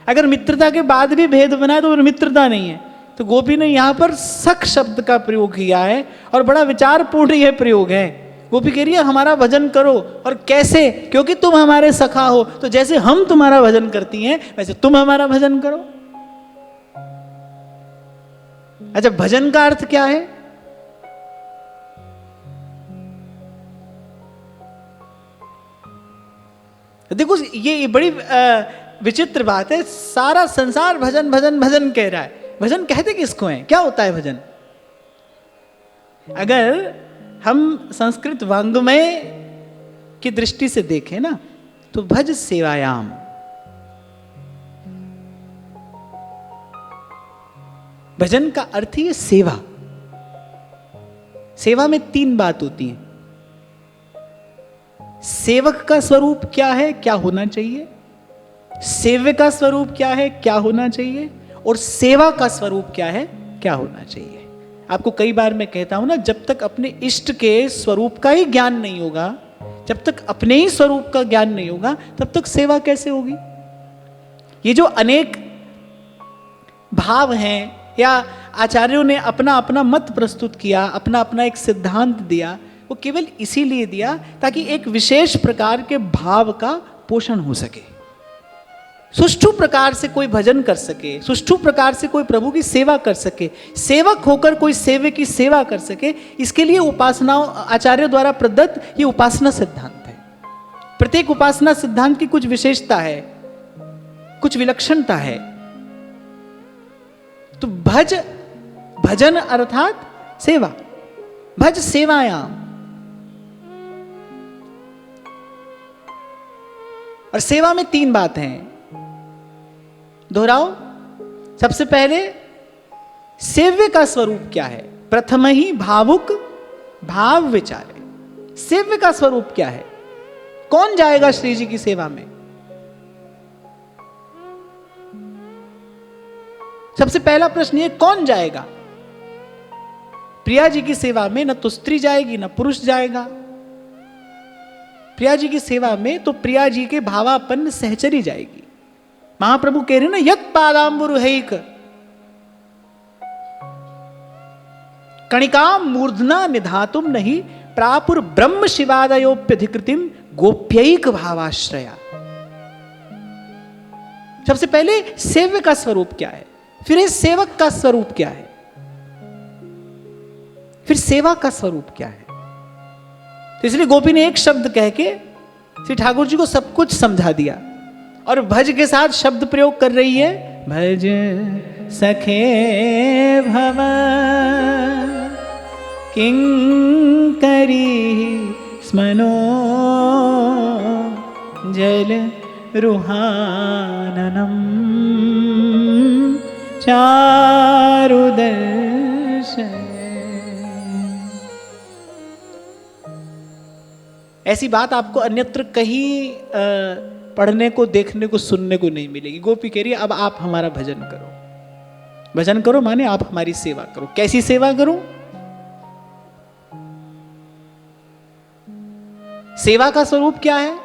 Speaker 1: अगर मित्रता के बाद भी भेद बना है तो फिर मित्रता नहीं है। तो गोपी ने यहां पर सख शब्द का प्रयोग किया है और बड़ा विचारपूर्ण यह प्रयोग है। गोपी कह रही है हमारा भजन करो, और कैसे? क्योंकि तुम हमारे सखा हो, तो जैसे हम तुम्हारा भजन करती हैं वैसे तुम हमारा भजन करो। अच्छा, भजन का अर्थ क्या है? देखो ये बड़ी विचित्र बात है। सारा संसार भजन भजन भजन कह रहा है। भजन कहते किसको हैं? क्या होता है भजन? अगर हम संस्कृत वाङ्मय की दृष्टि से देखें ना, तो भज सेवायाम, भजन का अर्थ ही है सेवा। सेवा में तीन बात होती है। सेवक का स्वरूप क्या है, क्या होना चाहिए, सेव्य का स्वरूप क्या है, क्या होना चाहिए, और सेवा का स्वरूप क्या है, क्या होना चाहिए। आपको कई बार मैं कहता हूं ना, जब तक अपने इष्ट के स्वरूप का ही ज्ञान नहीं होगा, जब तक अपने ही स्वरूप का ज्ञान नहीं होगा, तब तक सेवा कैसे होगी? ये जो अनेक भाव हैं, या आचार्यों ने अपना अपना मत प्रस्तुत किया, अपना अपना एक सिद्धांत दिया, वो केवल इसीलिए दिया ताकि एक विशेष प्रकार के भाव का पोषण हो सके, सुष्ठु प्रकार से कोई भजन कर सके, सुष्ठु प्रकार से कोई प्रभु की सेवा कर सके, सेवक होकर कोई सेव्य की सेवा कर सके। इसके लिए उपासना आचार्य द्वारा प्रदत्त ये उपासना सिद्धांत है। प्रत्येक उपासना सिद्धांत की कुछ विशेषता है, कुछ विलक्षणता है। तो भज, भजन अर्थात सेवा, भज सेवायाम। और सेवा में तीन बातें हैं, दोहराओ। सबसे पहले सेव्य का स्वरूप क्या है? प्रथम ही भावुक भाव विचारे। सेव्य का स्वरूप क्या है? कौन जाएगा श्री जी की सेवा में? सबसे पहला प्रश्न ये, कौन जाएगा? प्रिया जी की सेवा में न तो स्त्री जाएगी न पुरुष जाएगा। प्रिया जी की सेवा में तो प्रिया जी के भावापन्न सहचरी जाएगी। महाप्रभु कह रहे ना, यत पादांबुरुहैक कणिकाम मूर्धना निधातुम नहीं प्रापुर ब्रह्म शिवादयोप्यधिकृतिम गोप्यैक भावाश्रया। सबसे पहले सेव्य का स्वरूप क्या है, फिर इस सेवक का स्वरूप क्या है, फिर सेवा का स्वरूप क्या है। तो इसलिए गोपी ने एक शब्द कह के श्री ठाकुर जी को सब कुछ समझा दिया, और भज के साथ शब्द प्रयोग कर रही है, भज सखे भव किंकरी स्मनो जल रुहाननम चारुदर्श। ऐसी बात आपको अन्यत्र कहीं पढ़ने को, देखने को, सुनने को नहीं मिलेगी। गोपी कह रही है अब आप हमारा भजन करो। भजन करो माने आप हमारी सेवा करो। कैसी सेवा करो? सेवा का स्वरूप क्या है?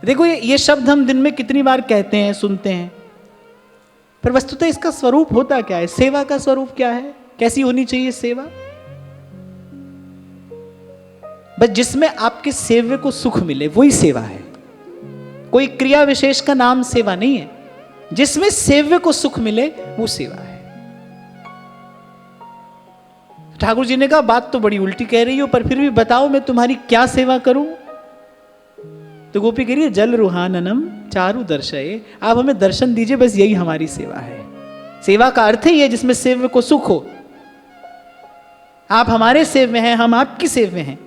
Speaker 1: देखो ये शब्द हम दिन में कितनी बार कहते हैं, सुनते हैं, पर वस्तुतः इसका स्वरूप होता क्या है? सेवा का स्वरूप क्या है? कैसी होनी चाहिए सेवा? बस जिसमें आपके सेव्य को सुख मिले वही सेवा है। कोई क्रिया विशेष का नाम सेवा नहीं है। जिसमें सेव्य को सुख मिले वो सेवा है। ठाकुर जी ने कहा बात तो बड़ी उल्टी कह रही हो, पर फिर भी बताओ मैं तुम्हारी क्या सेवा करूं? तो गोपी कह रही है जल रुहाननम चारु दर्शये, आप हमें दर्शन दीजिए, बस यही हमारी सेवा है। सेवा का अर्थ ही है जिसमें सेव्य को सुख हो। आप हमारे सेव्य हैं, हम आपकी सेव्य हैं,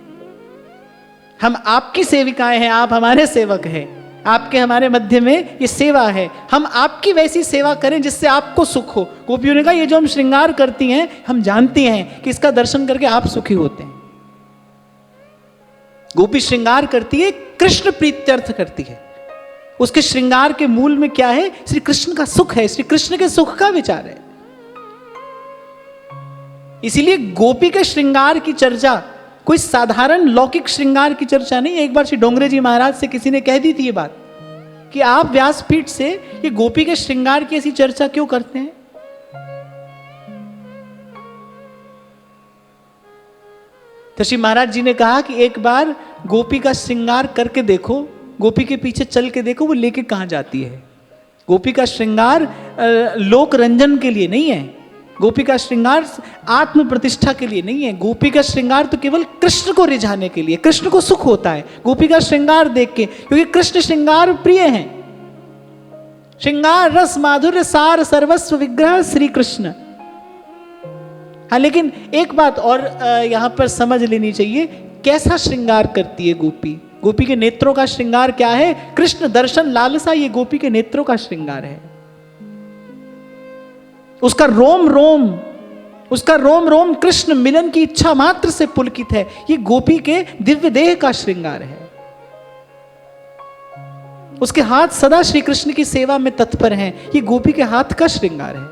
Speaker 1: हम आपकी सेविकाएं हैं, आप हमारे सेवक हैं। आपके हमारे मध्य में ये सेवा है, हम आपकी वैसी सेवा करें जिससे आपको सुख हो। गोपियों ने कहा ये जो हम श्रृंगार करती हैं, हम जानती हैं कि इसका दर्शन करके आप सुखी होते हैं। गोपी श्रृंगार करती है, कृष्ण प्रीत्यर्थ करती है। उसके श्रृंगार के मूल में क्या है? श्री कृष्ण का सुख है, श्री कृष्ण के सुख का विचार है। इसीलिए गोपी के श्रृंगार की चर्चा कोई साधारण लौकिक श्रृंगार की चर्चा नहीं है। एक बार श्री डोंगरे जी महाराज से किसी ने कह दी थी ये बात कि आप व्यासपीठ से ये गोपी के श्रृंगार की ऐसी चर्चा क्यों करते हैं? तो श्री महाराज जी ने कहा कि एक बार गोपी का श्रृंगार करके देखो, गोपी के पीछे चल के देखो वो लेके कहां जाती है। गोपी का श्रृंगार लोक रंजन के लिए नहीं है, गोपी का श्रृंगार आत्म प्रतिष्ठा के लिए नहीं है। गोपी का श्रृंगार तो केवल कृष्ण को रिझाने के लिए, कृष्ण को सुख होता है गोपी का श्रृंगार देख के, क्योंकि कृष्ण श्रृंगार प्रिय हैं। श्रृंगार रस माधुर्य सार सर्वस्व विग्रह श्री कृष्ण। हाँ, लेकिन एक बात और यहां पर समझ लेनी चाहिए, कैसा श्रृंगार करती है गोपी? गोपी के नेत्रों का श्रृंगार क्या है? कृष्ण दर्शन लालसा, ये गोपी के नेत्रों का श्रृंगार है। उसका रोम रोम कृष्ण मिलन की इच्छा मात्र से पुलकित है। ये गोपी के दिव्य देह का श्रृंगार है। उसके हाथ सदा श्री कृष्ण की सेवा में तत्पर हैं। ये गोपी के हाथ का श्रृंगार है।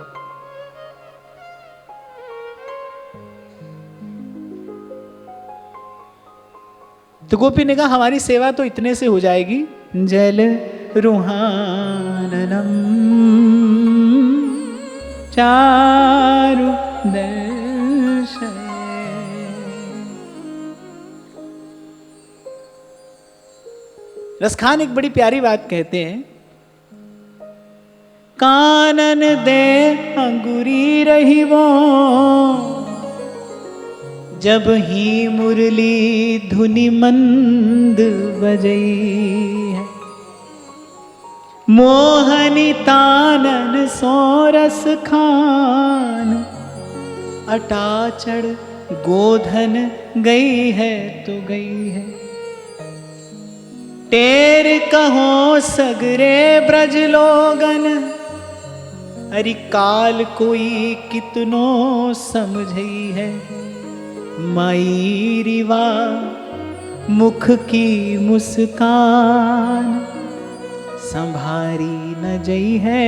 Speaker 1: तो गोपी ने कहा हमारी सेवा तो इतने से हो जाएगी, जल रुहाननम चारु दर्शन। रसखान एक बड़ी प्यारी बात कहते हैं, कानन दे अंगुरी रही वो, जब ही मुरली धुनि मंद बजई है। मोहनी तानन सोरस खान, अटाचड़ गोधन गई है तो गई है। टेर कहो सगरे ब्रज लोगन, अरि काल कोई कितनो समझई है। माई रिवा मुख की मुस्कान, संभारी न जई है,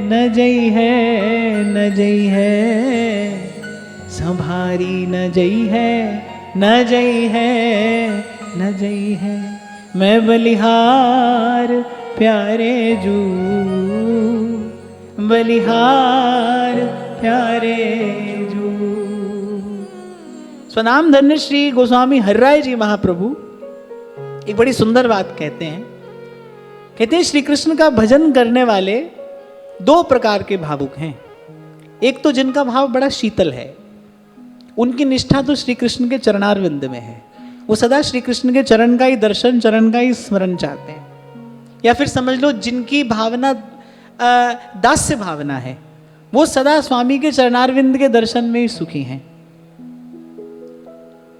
Speaker 1: न जई है, न जई है। संभारी न जई है, न जई है, न जई है। मैं बलिहार प्यारे जू, बलिहार प्यारे जू। स्वनाम धन्य श्री गोस्वामी हरिराय जी महाप्रभु एक बड़ी सुंदर बात कहते हैं। कहते हैं श्री कृष्ण का भजन करने वाले दो प्रकार के भावुक हैं। एक तो जिनका भाव बड़ा शीतल है, उनकी निष्ठा तो श्री कृष्ण के चरणारविंद में है, वो सदा श्री कृष्ण के चरण का ही दर्शन, चरण का ही स्मरण चाहते हैं। या फिर समझ लो जिनकी भावना दास्य भावना है, वो सदा स्वामी के चरणारविंद के दर्शन में ही सुखी हैं।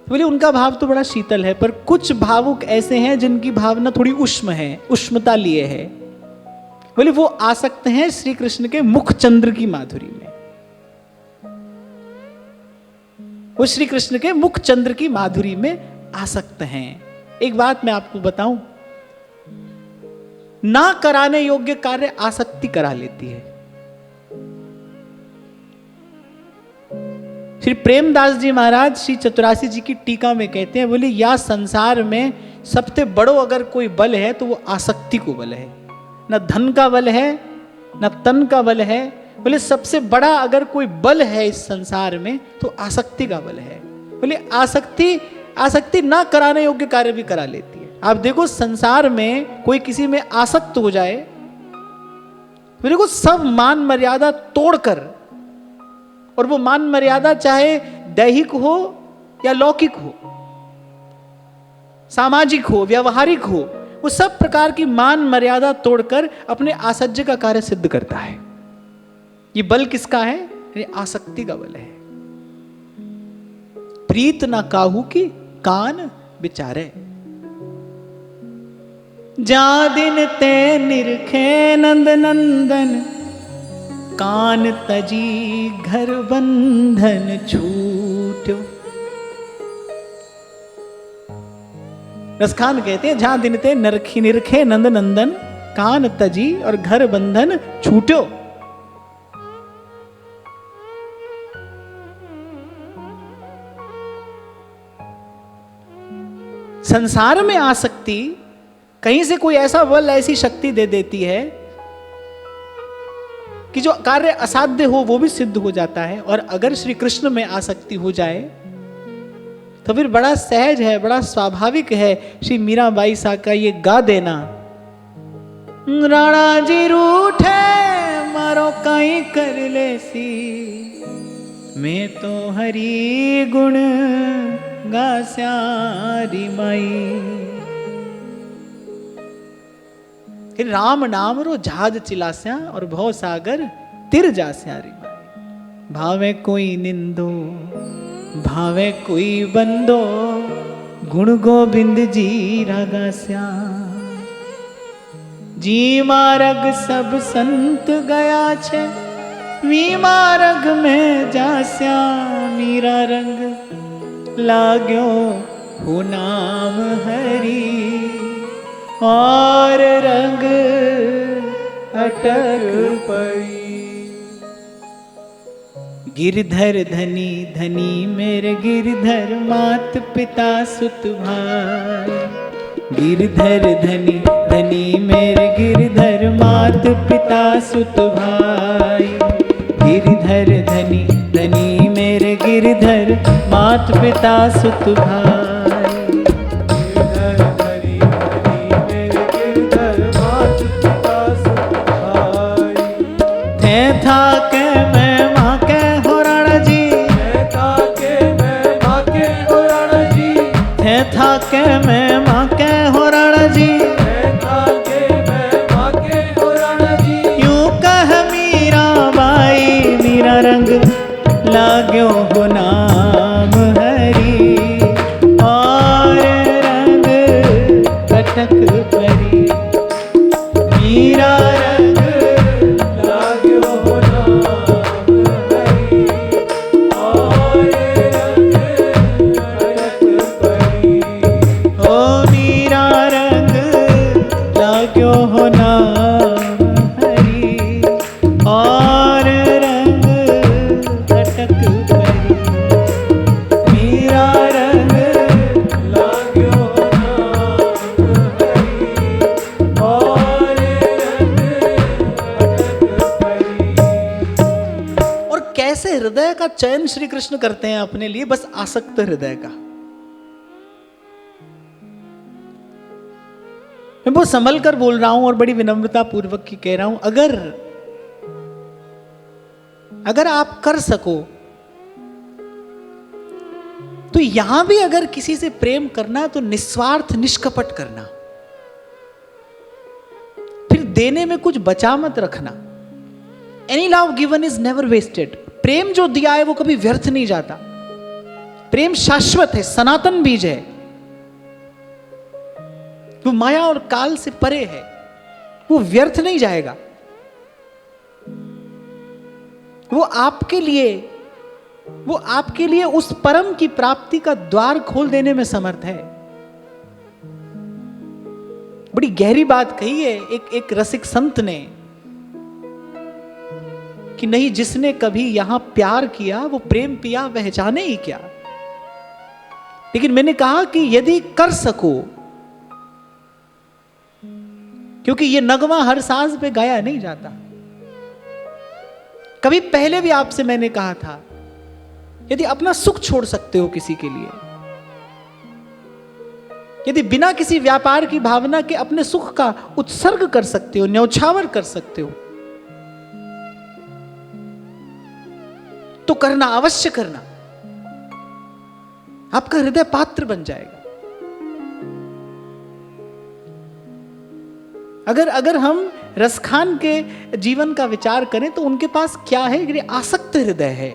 Speaker 1: बोले उनका भाव तो बड़ा शीतल है। पर कुछ भावुक ऐसे हैं जिनकी भावना थोड़ी उष्म है, उष्मता लिए है। बोले वो आसक्त हैं श्री कृष्ण के मुख चंद्र की माधुरी में, वो श्री कृष्ण के मुख चंद्र की माधुरी में आसक्त हैं। एक बात मैं आपको बताऊं, ना कराने योग्य कार्य आसक्ति करा लेती है। श्री प्रेमदास जी महाराज श्री चतुरासी जी की टीका में कहते हैं, बोले या संसार में सबसे बड़ो अगर कोई बल है तो वो आसक्ति को बल है। न धन का बल है, न तन का बल है। बोले सबसे बड़ा अगर कोई बल है इस संसार में तो आसक्ति का बल है। बोले आसक्ति ना कराने योग्य कार्य भी करा लेती है। आप देखो संसार में कोई किसी में आसक्त हो जाए, देखो सब मान मर्यादा तोड़कर, और वो मान मर्यादा चाहे दैहिक हो या लौकिक हो, सामाजिक हो, व्यवहारिक हो, वो सब प्रकार की मान मर्यादा तोड़कर अपने आसज्य का कार्य सिद्ध करता है। ये बल किसका है? ये आसक्ति का बल है। प्रीत ना काहू की कान बिचारे, जा दिन ते निरखे नंद नंदन, कान तजी घर बंधन छूट्यो। रसखान कहते हैं जहां दिन ते निरखे नंद नंदन, कान तजी और घर बंधन छूटो। संसार में आसक्ति कहीं से कोई ऐसा बल, ऐसी शक्ति दे देती है कि जो कार्य असाध्य हो वो भी सिद्ध हो जाता है। और अगर श्री कृष्ण में आसक्ति हो जाए तो फिर बड़ा सहज है, बड़ा स्वाभाविक है श्री मीराबाई सा का ये गा देना, राणा जी रूठे मारो कहीं कर ले सी, मैं तो हरि गुण गा श्यारी माई। राम नाम रो जहाज चिलास्या और भव सागर तिर जास्या री माई। भावे कोई निंदो भावे कोई बंदो, गुण गोविंद जी रागास्या। जी मार्ग सब संत गया छे, वी मार्ग में जास्या। मीरा रंग लाग्यो हो नाम हरि, और रंग अटक पड़ी। गिरधर धनी धनी मेरे गिरधर, मात पिता सुत भाई। गिरधर धनी धनी मेरे गिरधर, मात पिता सुत भाई। गिरधर धनी धनी मेरे गिरधर, मात पिता सुत भाई। था के मैं माँ के हो राणा जी, था के मैं माँ के हो राणा जी, था के मैं माँ के हो राणा जी, था के मैं माँ के हो राणा जी। यूं कह मीरा बाई, मीरा रंग लाग्यो हो नाम हरि, और रंग कटक परी। मीरा रंग हृदय का चयन श्री कृष्ण करते हैं अपने लिए, बस आसक्त हृदय का। मैं बहुत संभल कर बोल रहा हूं और बड़ी विनम्रता पूर्वक की कह रहा हूं, अगर आप कर सको तो यहां भी अगर किसी से प्रेम करना तो निस्वार्थ निष्कपट करना, फिर देने में कुछ बचा मत रखना। Any love given is never wasted. प्रेम जो दिया है वो कभी व्यर्थ नहीं जाता। प्रेम शाश्वत है, सनातन बीज है, वो माया और काल से परे है, वो व्यर्थ नहीं जाएगा। वो आपके लिए उस परम की प्राप्ति का द्वार खोल देने में समर्थ है। बड़ी गहरी बात कही है एक रसिक संत ने कि नहीं, जिसने कभी यहां प्यार किया वो प्रेम पिया वह जाने ही क्या। लेकिन मैंने कहा कि यदि कर सको, क्योंकि ये नगमा हर साज पे गाया नहीं जाता। कभी पहले भी आपसे मैंने कहा था, यदि अपना सुख छोड़ सकते हो किसी के लिए, यदि बिना किसी व्यापार की भावना के अपने सुख का उत्सर्ग कर सकते हो, न्यौछावर कर सकते हो, तो करना, अवश्य करना। आपका हृदय पात्र बन जाएगा। अगर हम रसखान के जीवन का विचार करें तो उनके पास क्या है? ये आसक्त हृदय है।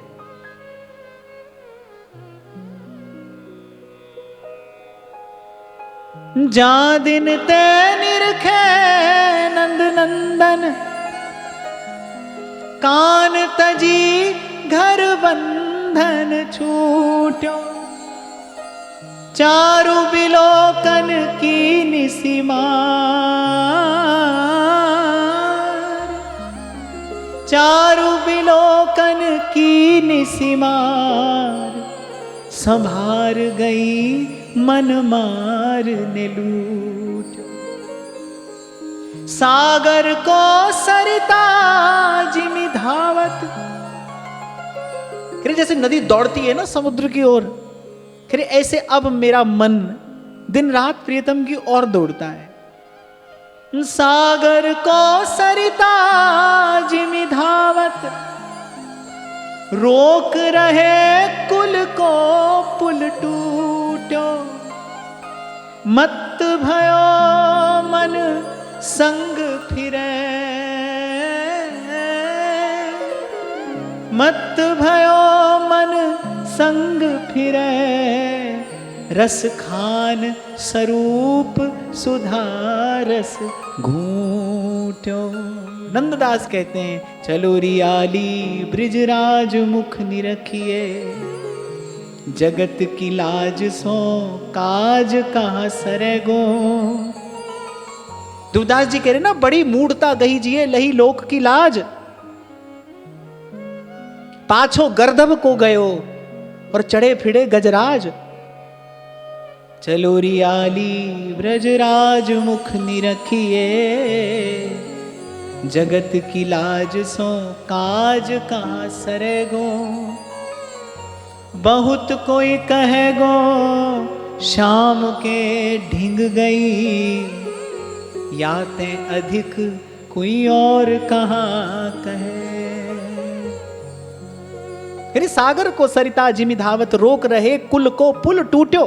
Speaker 1: जा दिन ते निरखे नंद नंदन, कान तजी घर बंधन छूटो। चारु बिलोकन की निसीमा, सावन की निसिमार, संभार गई मन मार ने लूट। सागर को सरिता जिमि धावत, जैसे नदी दौड़ती है ना समुद्र की ओर, ऐसे अब मेरा मन दिन रात प्रियतम की ओर दौड़ता है। सागर को सरिता जिमि धावत, रोक रहे कुल को पुल टूट्यो। मत भयो मन संग फिरे, मत भयो मन संग फिरे। रस खान स्वरूप सुधा रस घूट्यो। नंददास कहते हैं, चलो रियाली ब्रिजराज मुख निरखिए, जगत की लाज सो काज कहाँ सरेगो। दुर्दास जी कह रहे ना, बड़ी मूढ़ता गही जिए लही लोक की लाज, पाछो गर्दभ को गयो और चढ़े फिरे गजराज। चलो रियाली ब्रजराज मुख निरखिए, जगत की लाज सो काज कहाँ सरेगो। बहुत कोई कहेगो शाम के ढिंग गई, याते अधिक कोई और कहाँ कहे। यानी सागर को सरिता जिमि धावत, रोक रहे कुल को पुल टूट्यो।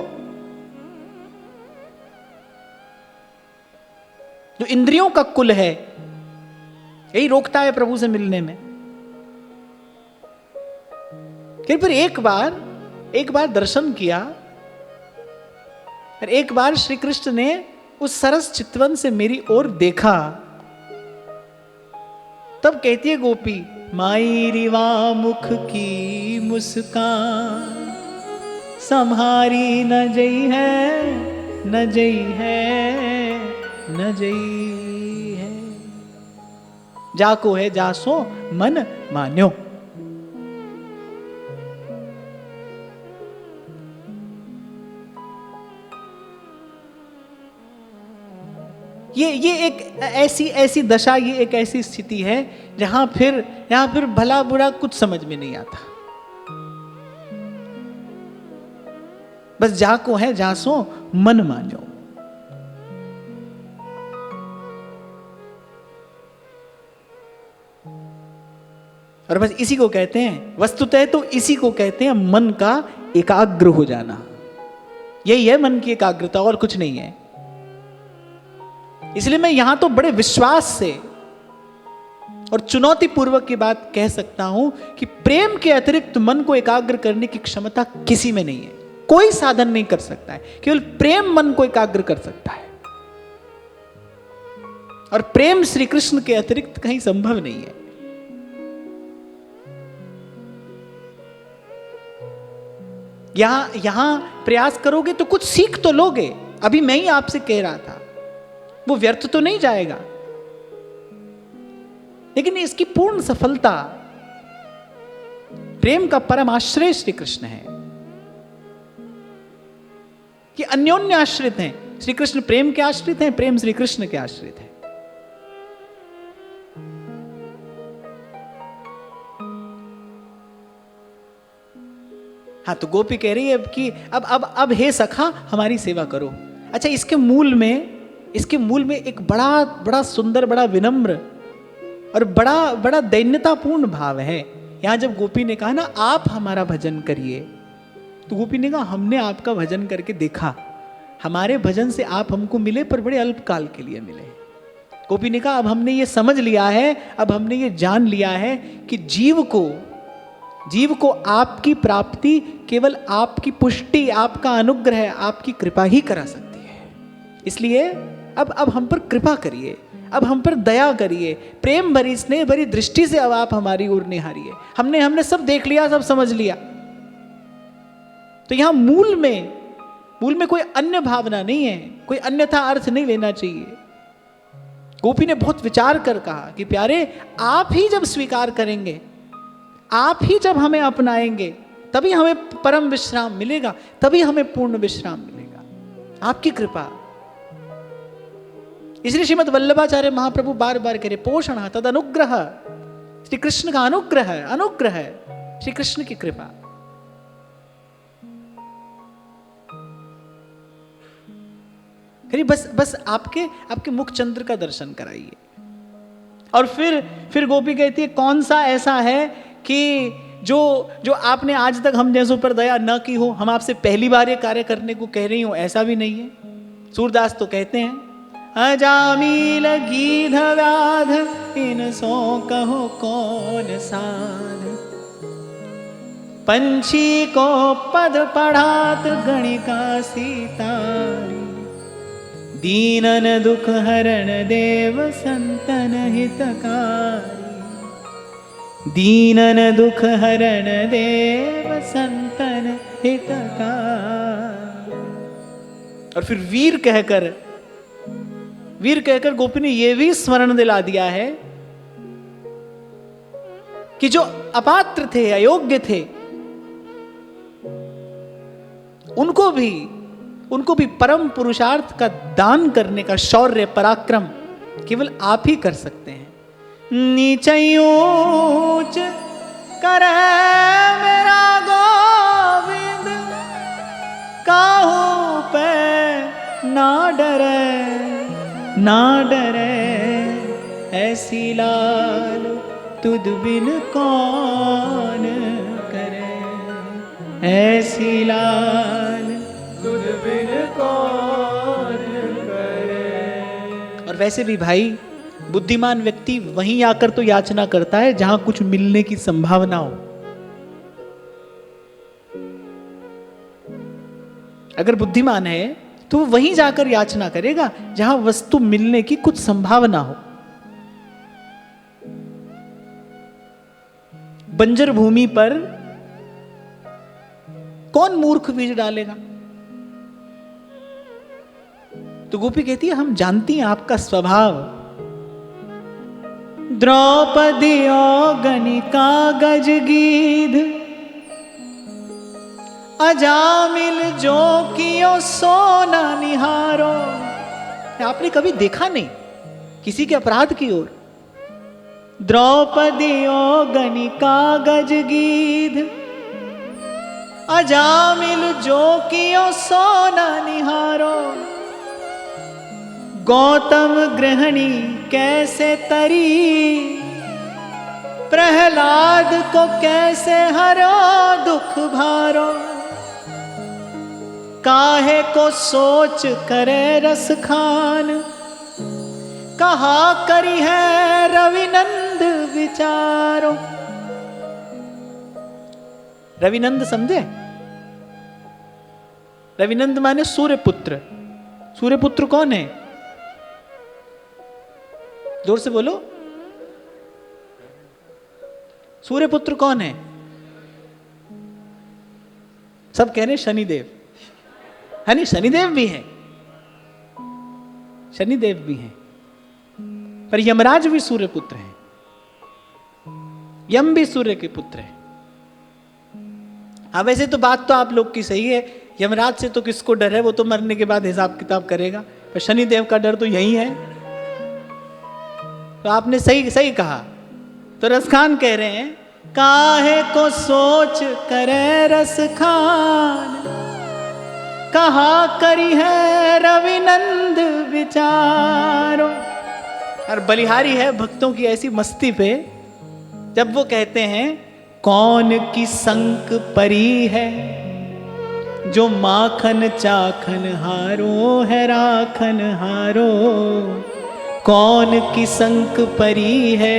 Speaker 1: जो इंद्रियों का कुल है यही रोकता है प्रभु से मिलने में। फिर एक बार दर्शन किया, फिर एक बार श्री कृष्ण ने उस सरस चितवन से मेरी ओर देखा। तब कहती है गोपी, माई रिवा मुख की मुस्कान, संहारी न जई है, न जई है, न जई है। जाको है जासो मन मान्यो। ये एक ऐसी दशा, ये एक ऐसी स्थिति है जहां फिर भला बुरा कुछ समझ में नहीं आता। बस जाको है जासो मन मान्यो। और बस इसी को कहते हैं, वस्तुतः तो इसी को कहते हैं मन का एकाग्र हो जाना। यही है मन की एकाग्रता, और कुछ नहीं है। इसलिए मैं यहां तो बड़े विश्वास से और चुनौती पूर्वक की बात कह सकता हूं कि प्रेम के अतिरिक्त मन को एकाग्र करने की क्षमता किसी में नहीं है। कोई साधन नहीं कर सकता है, केवल प्रेम मन को एकाग्र कर सकता है। और प्रेम श्री कृष्ण के अतिरिक्त कहीं संभव नहीं है। यहां प्रयास करोगे तो कुछ सीख तो लोगे। अभी मैं ही आपसे कह रहा था, वो व्यर्थ तो नहीं जाएगा, लेकिन इसकी पूर्ण सफलता प्रेम का परम आश्रय श्री कृष्ण है। कि अन्योन्य आश्रित हैं। श्री कृष्ण प्रेम के आश्रित हैं, प्रेम श्री कृष्ण के आश्रित है। हाँ, तो गोपी कह रही है कि अब हे सखा हमारी सेवा करो। अच्छा, इसके मूल में एक बड़ा सुंदर, बड़ा विनम्र और बड़ा दैन्यतापूर्ण भाव है। यहां जब गोपी ने कहा ना, आप हमारा भजन करिए, तो गोपी ने कहा, हमने आपका भजन करके देखा, हमारे भजन से आप हमको मिले पर बड़े अल्पकाल के लिए मिले। गोपी ने कहा, अब हमने ये समझ लिया है, अब हमने ये जान लिया है कि जीव को आपकी प्राप्ति केवल आपकी पुष्टि, आपका अनुग्रह, आपकी कृपा ही करा सकती है। इसलिए अब हम पर कृपा करिए, अब हम पर दया करिए, प्रेम भरी स्नेह भरी दृष्टि से अब आप हमारी ओर निहारिए। हमने सब देख लिया, सब समझ लिया। तो यहां मूल में कोई अन्य भावना नहीं है, कोई अन्यथा अर्थ नहीं लेना चाहिए। गोपी ने बहुत विचार कर कहा कि प्यारे, आप ही जब स्वीकार करेंगे, आप ही जब हमें अपनाएंगे तभी हमें परम विश्राम मिलेगा, तभी हमें पूर्ण विश्राम मिलेगा, आपकी कृपा। इसलिए श्रीमद् वल्लभाचार्य महाप्रभु बार बार कह रहे पोषण तद अनुग्रह, श्री कृष्ण का अनुग्रह है, अनुग्रह है श्री कृष्ण की कृपा। बस आपके मुख चंद्र का दर्शन कराइए। और फिर गोपी कहती है कौन सा ऐसा है कि जो आपने आज तक हम जैसों पर दया न की हो, हम आपसे पहली बार ये कार्य करने को कह रही हूं, ऐसा भी नहीं है। सूरदास तो कहते हैं अजामिल गीध व्याध इन सो कहो कौन साध, पंछी को पद पढ़ात गणिका सीतारी, दीनन दुख हरण देव संतन हितकारी, दीनन दुख हरण देव संतन हितकारी। और फिर वीर कहकर गोपी ने यह भी स्मरण दिला दिया है कि जो अपात्र थे, अयोग्य थे, उनको भी परम पुरुषार्थ का दान करने का शौर्य पराक्रम केवल आप ही कर सकते हैं। नीचयूच करे मेरा गोविंद, काहू पे ना डरे ऐसी लाल तुद बिन कौन करे, ऐसी लाल तुद बिन कौन करे। और वैसे भी भाई बुद्धिमान व्यक्ति वहीं आकर तो याचना करता है जहां कुछ मिलने की संभावना हो। अगर बुद्धिमान है तो वो वहीं जाकर याचना करेगा जहां वस्तु मिलने की कुछ संभावना हो। बंजर भूमि पर कौन मूर्ख बीज डालेगा? तो गोपी कहती है हम जानती हैं आपका स्वभाव। द्रौपदी गणिका गज गीध, अजामिल जो कियो सोना निहारो। आपने कभी देखा नहीं किसी के अपराध की ओर। द्रौपदी गणिका गज गीध, अजामिल जो कियो सोना निहारो। गौतम गृहिणी कैसे तरी, प्रहलाद को कैसे हरो दुख भारो। काहे को सोच करे रस खान, कहा करी है रविनंद विचारो। रविनंद समझे? रविनंद माने सूर्यपुत्र। सूर्यपुत्र कौन है? जोर से बोलो। सूर्यपुत्र कौन है? सब कह रहे शनिदेव है। नहीं, शनिदेव भी हैं, शनिदेव भी हैं, पर यमराज भी सूर्यपुत्र हैं। यम भी सूर्य के पुत्र हैं। हाँ, वैसे तो बात तो आप लोग की सही है, यमराज से तो किसको डर है, वो तो मरने के बाद हिसाब किताब करेगा, पर शनिदेव का डर तो यही है। तो आपने सही कहा। तो रसखान कह रहे हैं काहे को सोच करे रस खान, कहा करी है रविनंद विचारो। और बलिहारी है भक्तों की ऐसी मस्ती पे जब वो कहते हैं कौन की संक परी है, जो माखन चाखन हारो है राखन हारो। कौन की संक परी है,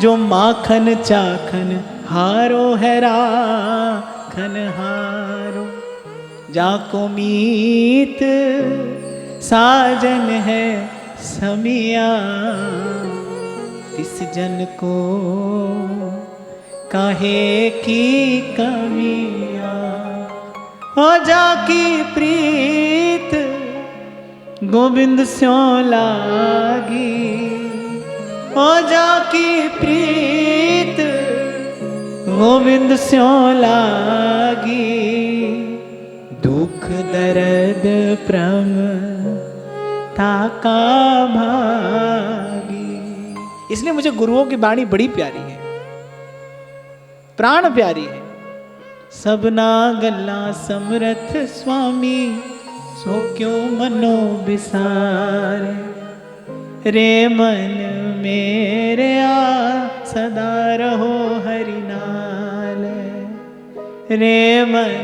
Speaker 1: जो माखन चाखन हारो है राखन हारो। जाको मीत साजन है समिया, इस जन को काहे की कमिया। हो जाकी प्रीत गोविंद स्यों लागी, हो जाकी प्रीत गोविंद स्यों लागी, दुख दर्द प्रम ताका भागी। इसलिए मुझे गुरुओं की वाणी बड़ी प्यारी है, प्राण प्यारी है। सबना गल्ला समरथ स्वामी, सो क्यों मनो बिसारे, रे मन मेरे आ सदा रहो हरि नाल, रे मन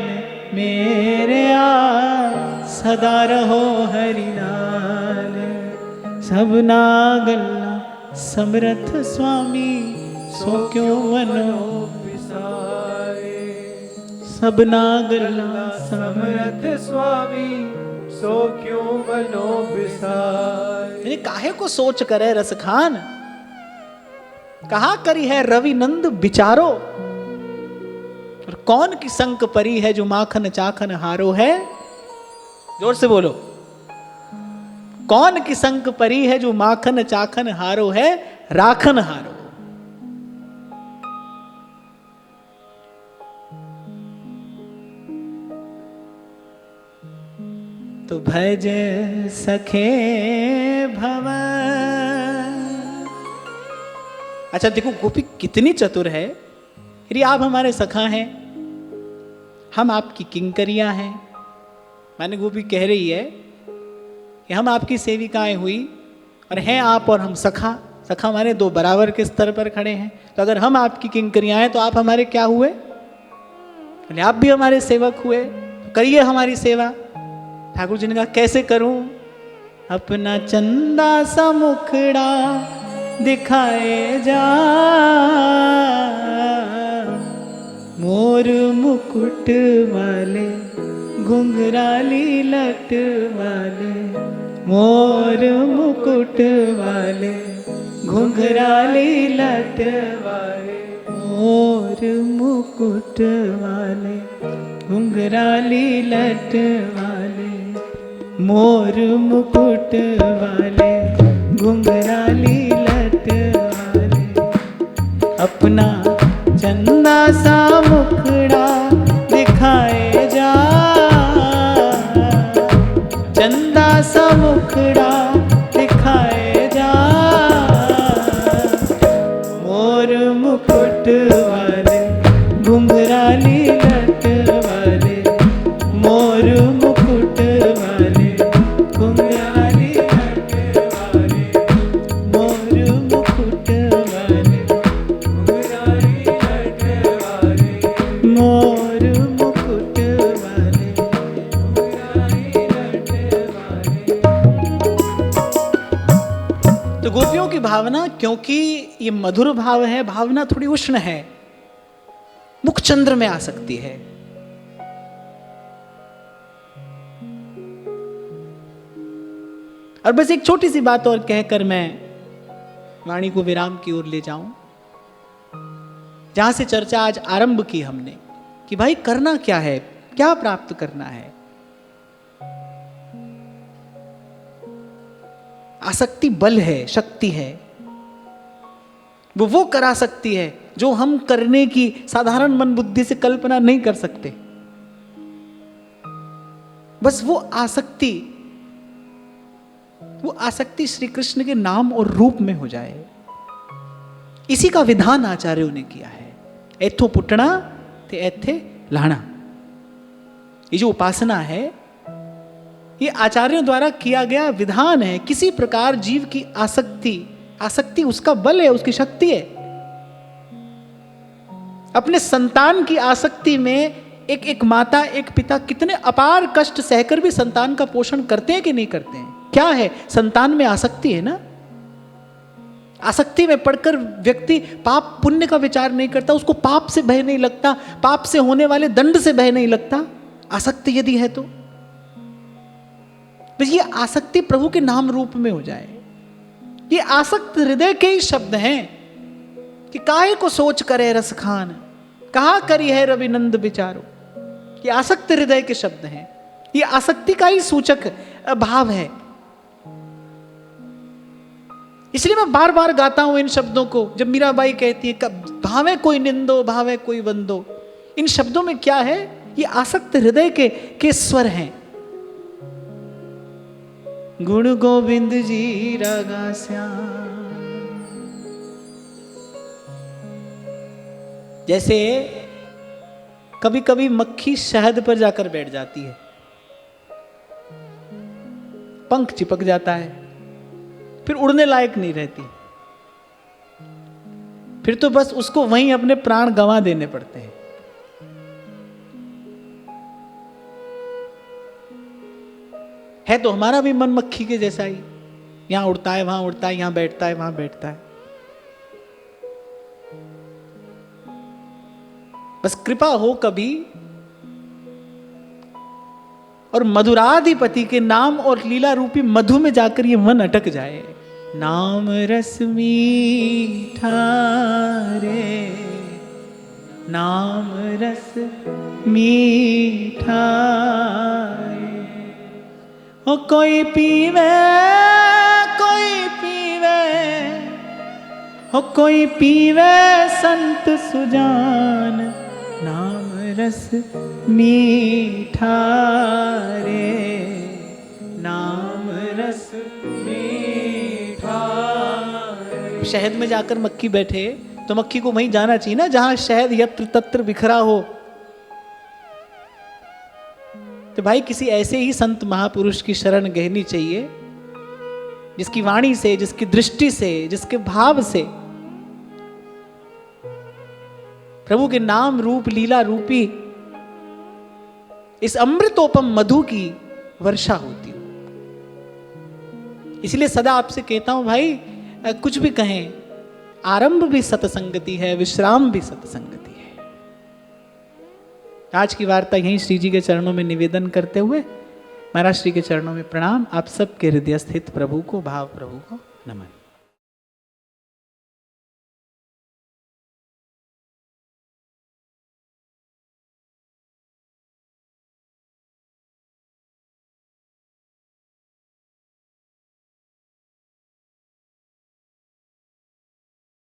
Speaker 1: मेरे आ सदा रहो हरि नाल। सबना गल्ला समरथ स्वामी, सो क्यों मनो बिसारे, सबना गल्ला समरथ स्वामी, सो क्यों मनो बिसारे। काहे को सोच करे रसखान, कहा करी है रवि नंद विचारो, और कौन की संक परी है जो माखन चाखन हारो है। जोर से बोलो, कौन की संक परी है जो माखन चाखन हारो है, राखन हारो। तो भज सखे भवन। अच्छा देखो गोपी कितनी चतुर है। यदि आप हमारे सखा हैं, हम आपकी किंकरियां हैं, माने गोपी कह रही है कि हम आपकी सेविकाएं हुई और हैं आप और हम सखा। सखा माने दो बराबर के स्तर पर खड़े हैं। तो अगर हम आपकी किंकरियां हैं तो आप हमारे क्या हुए? आप भी हमारे सेवक हुए, करिए हमारी सेवा। ठाकुर जी ने कहा कैसे करूं? अपना चंदा सा मुखड़ा दिखाए जा, मोर मुकुट वाले घुंघराली लट वाले, मोर मुकुट वाले घुंघराली लट वाले, मोर मुकुट वाले घुंघराली लट वाले, मोर मुकुट वाले घुंघराली लट वाले। अपना चंदा सा मुखड़ा दिखाए जा, चंदा सा मुखड़ा दिखाए जा, मोर मुकुट वाले घुंघराली लट वाले, मोर मुकुट वाले घुंघराली लट वाले, मोर मुकुट वाले घुंघराली लट वाले, मोर मुकुट वाले घुंघराली लट वाले। तो गोपियों की भावना, क्योंकि ये मधुर भाव है, भावना थोड़ी उष्ण है, मुखचंद्र में आ सकती है। और बस एक छोटी सी बात और कहकर मैं वाणी को विराम की ओर ले जाऊं, जहां से चर्चा आज आरंभ की हमने कि भाई करना क्या है, क्या प्राप्त करना है। आसक्ति बल है, शक्ति है, वो करा सकती है जो हम करने की साधारण मन बुद्धि से कल्पना नहीं कर सकते। बस वो आसक्ति श्री कृष्ण के नाम और रूप में हो जाए, इसी का विधान आचार्यों ने किया है। एथो पुटना ते एथे लाना, ये जो उपासना है ये आचार्यों द्वारा किया गया विधान है। किसी प्रकार जीव की आसक्ति उसका बल है, उसकी शक्ति है। अपने संतान की आसक्ति में एक माता एक पिता कितने अपार कष्ट सहकर भी संतान का पोषण करते हैं कि नहीं करते हैं। क्या है? संतान में आसक्ति है ना। आसक्ति में पड़कर व्यक्ति पाप पुण्य का विचार नहीं करता, उसको पाप से भय नहीं लगता, पाप से होने वाले दंड से भय नहीं लगता। आसक्ति यदि है तो बस ये आसक्ति प्रभु के नाम रूप में हो जाए। ये आसक्त हृदय के ही शब्द हैं कि काहे को सोच करे रसखान, कहा करी है रविनंद विचारो। ये आसक्त हृदय के शब्द हैं, ये आसक्ति का ही सूचक भाव है। इसलिए मैं बार बार गाता हूं इन शब्दों को। जब मीराबाई कहती है भावे कोई निंदो भावे कोई वंदो, इन शब्दों में क्या है? ये आसक्त हृदय के स्वर हैं। गुण गोविंद जी रागा श्याम। जैसे कभी कभी मक्खी शहद पर जाकर बैठ जाती है, पंख चिपक जाता है, फिर उड़ने लायक नहीं रहती, फिर तो बस उसको वहीं अपने प्राण गंवा देने पड़ते हैं। है तो हमारा भी मन मक्खी के जैसा ही, यहां उड़ता है वहां उड़ता है, यहां बैठता है वहां बैठता है। बस कृपा हो कभी और मधुराधिपति के नाम और लीला रूपी मधु में जाकर ये मन अटक जाए। नाम रस मीठा रे, नाम रस मीठा रे। ओ कोई पीवे हो कोई पीवे संत सुजान, नाम रस मीठा रे, नाम रस मीठा रे। शहद में जाकर मक्खी बैठे तो मक्खी को वहीं जाना चाहिए ना जहां शहद यत्र तत्र बिखरा हो। तो भाई किसी ऐसे ही संत महापुरुष की शरण गहनी चाहिए, जिसकी वाणी से, जिसकी दृष्टि से, जिसके भाव से प्रभु के नाम रूप लीला रूपी इस अमृतोपम मधु की वर्षा होती हो। इसलिए सदा आपसे कहता हूं भाई, कुछ भी कहें, आरंभ भी सतसंगति है, विश्राम भी सतसंगति है। आज की वार्ता यहीं श्री जी के चरणों में निवेदन करते हुए महाराज श्री के चरणों में प्रणाम। आप सबके हृदय स्थित प्रभु को, भाव प्रभु को नमन।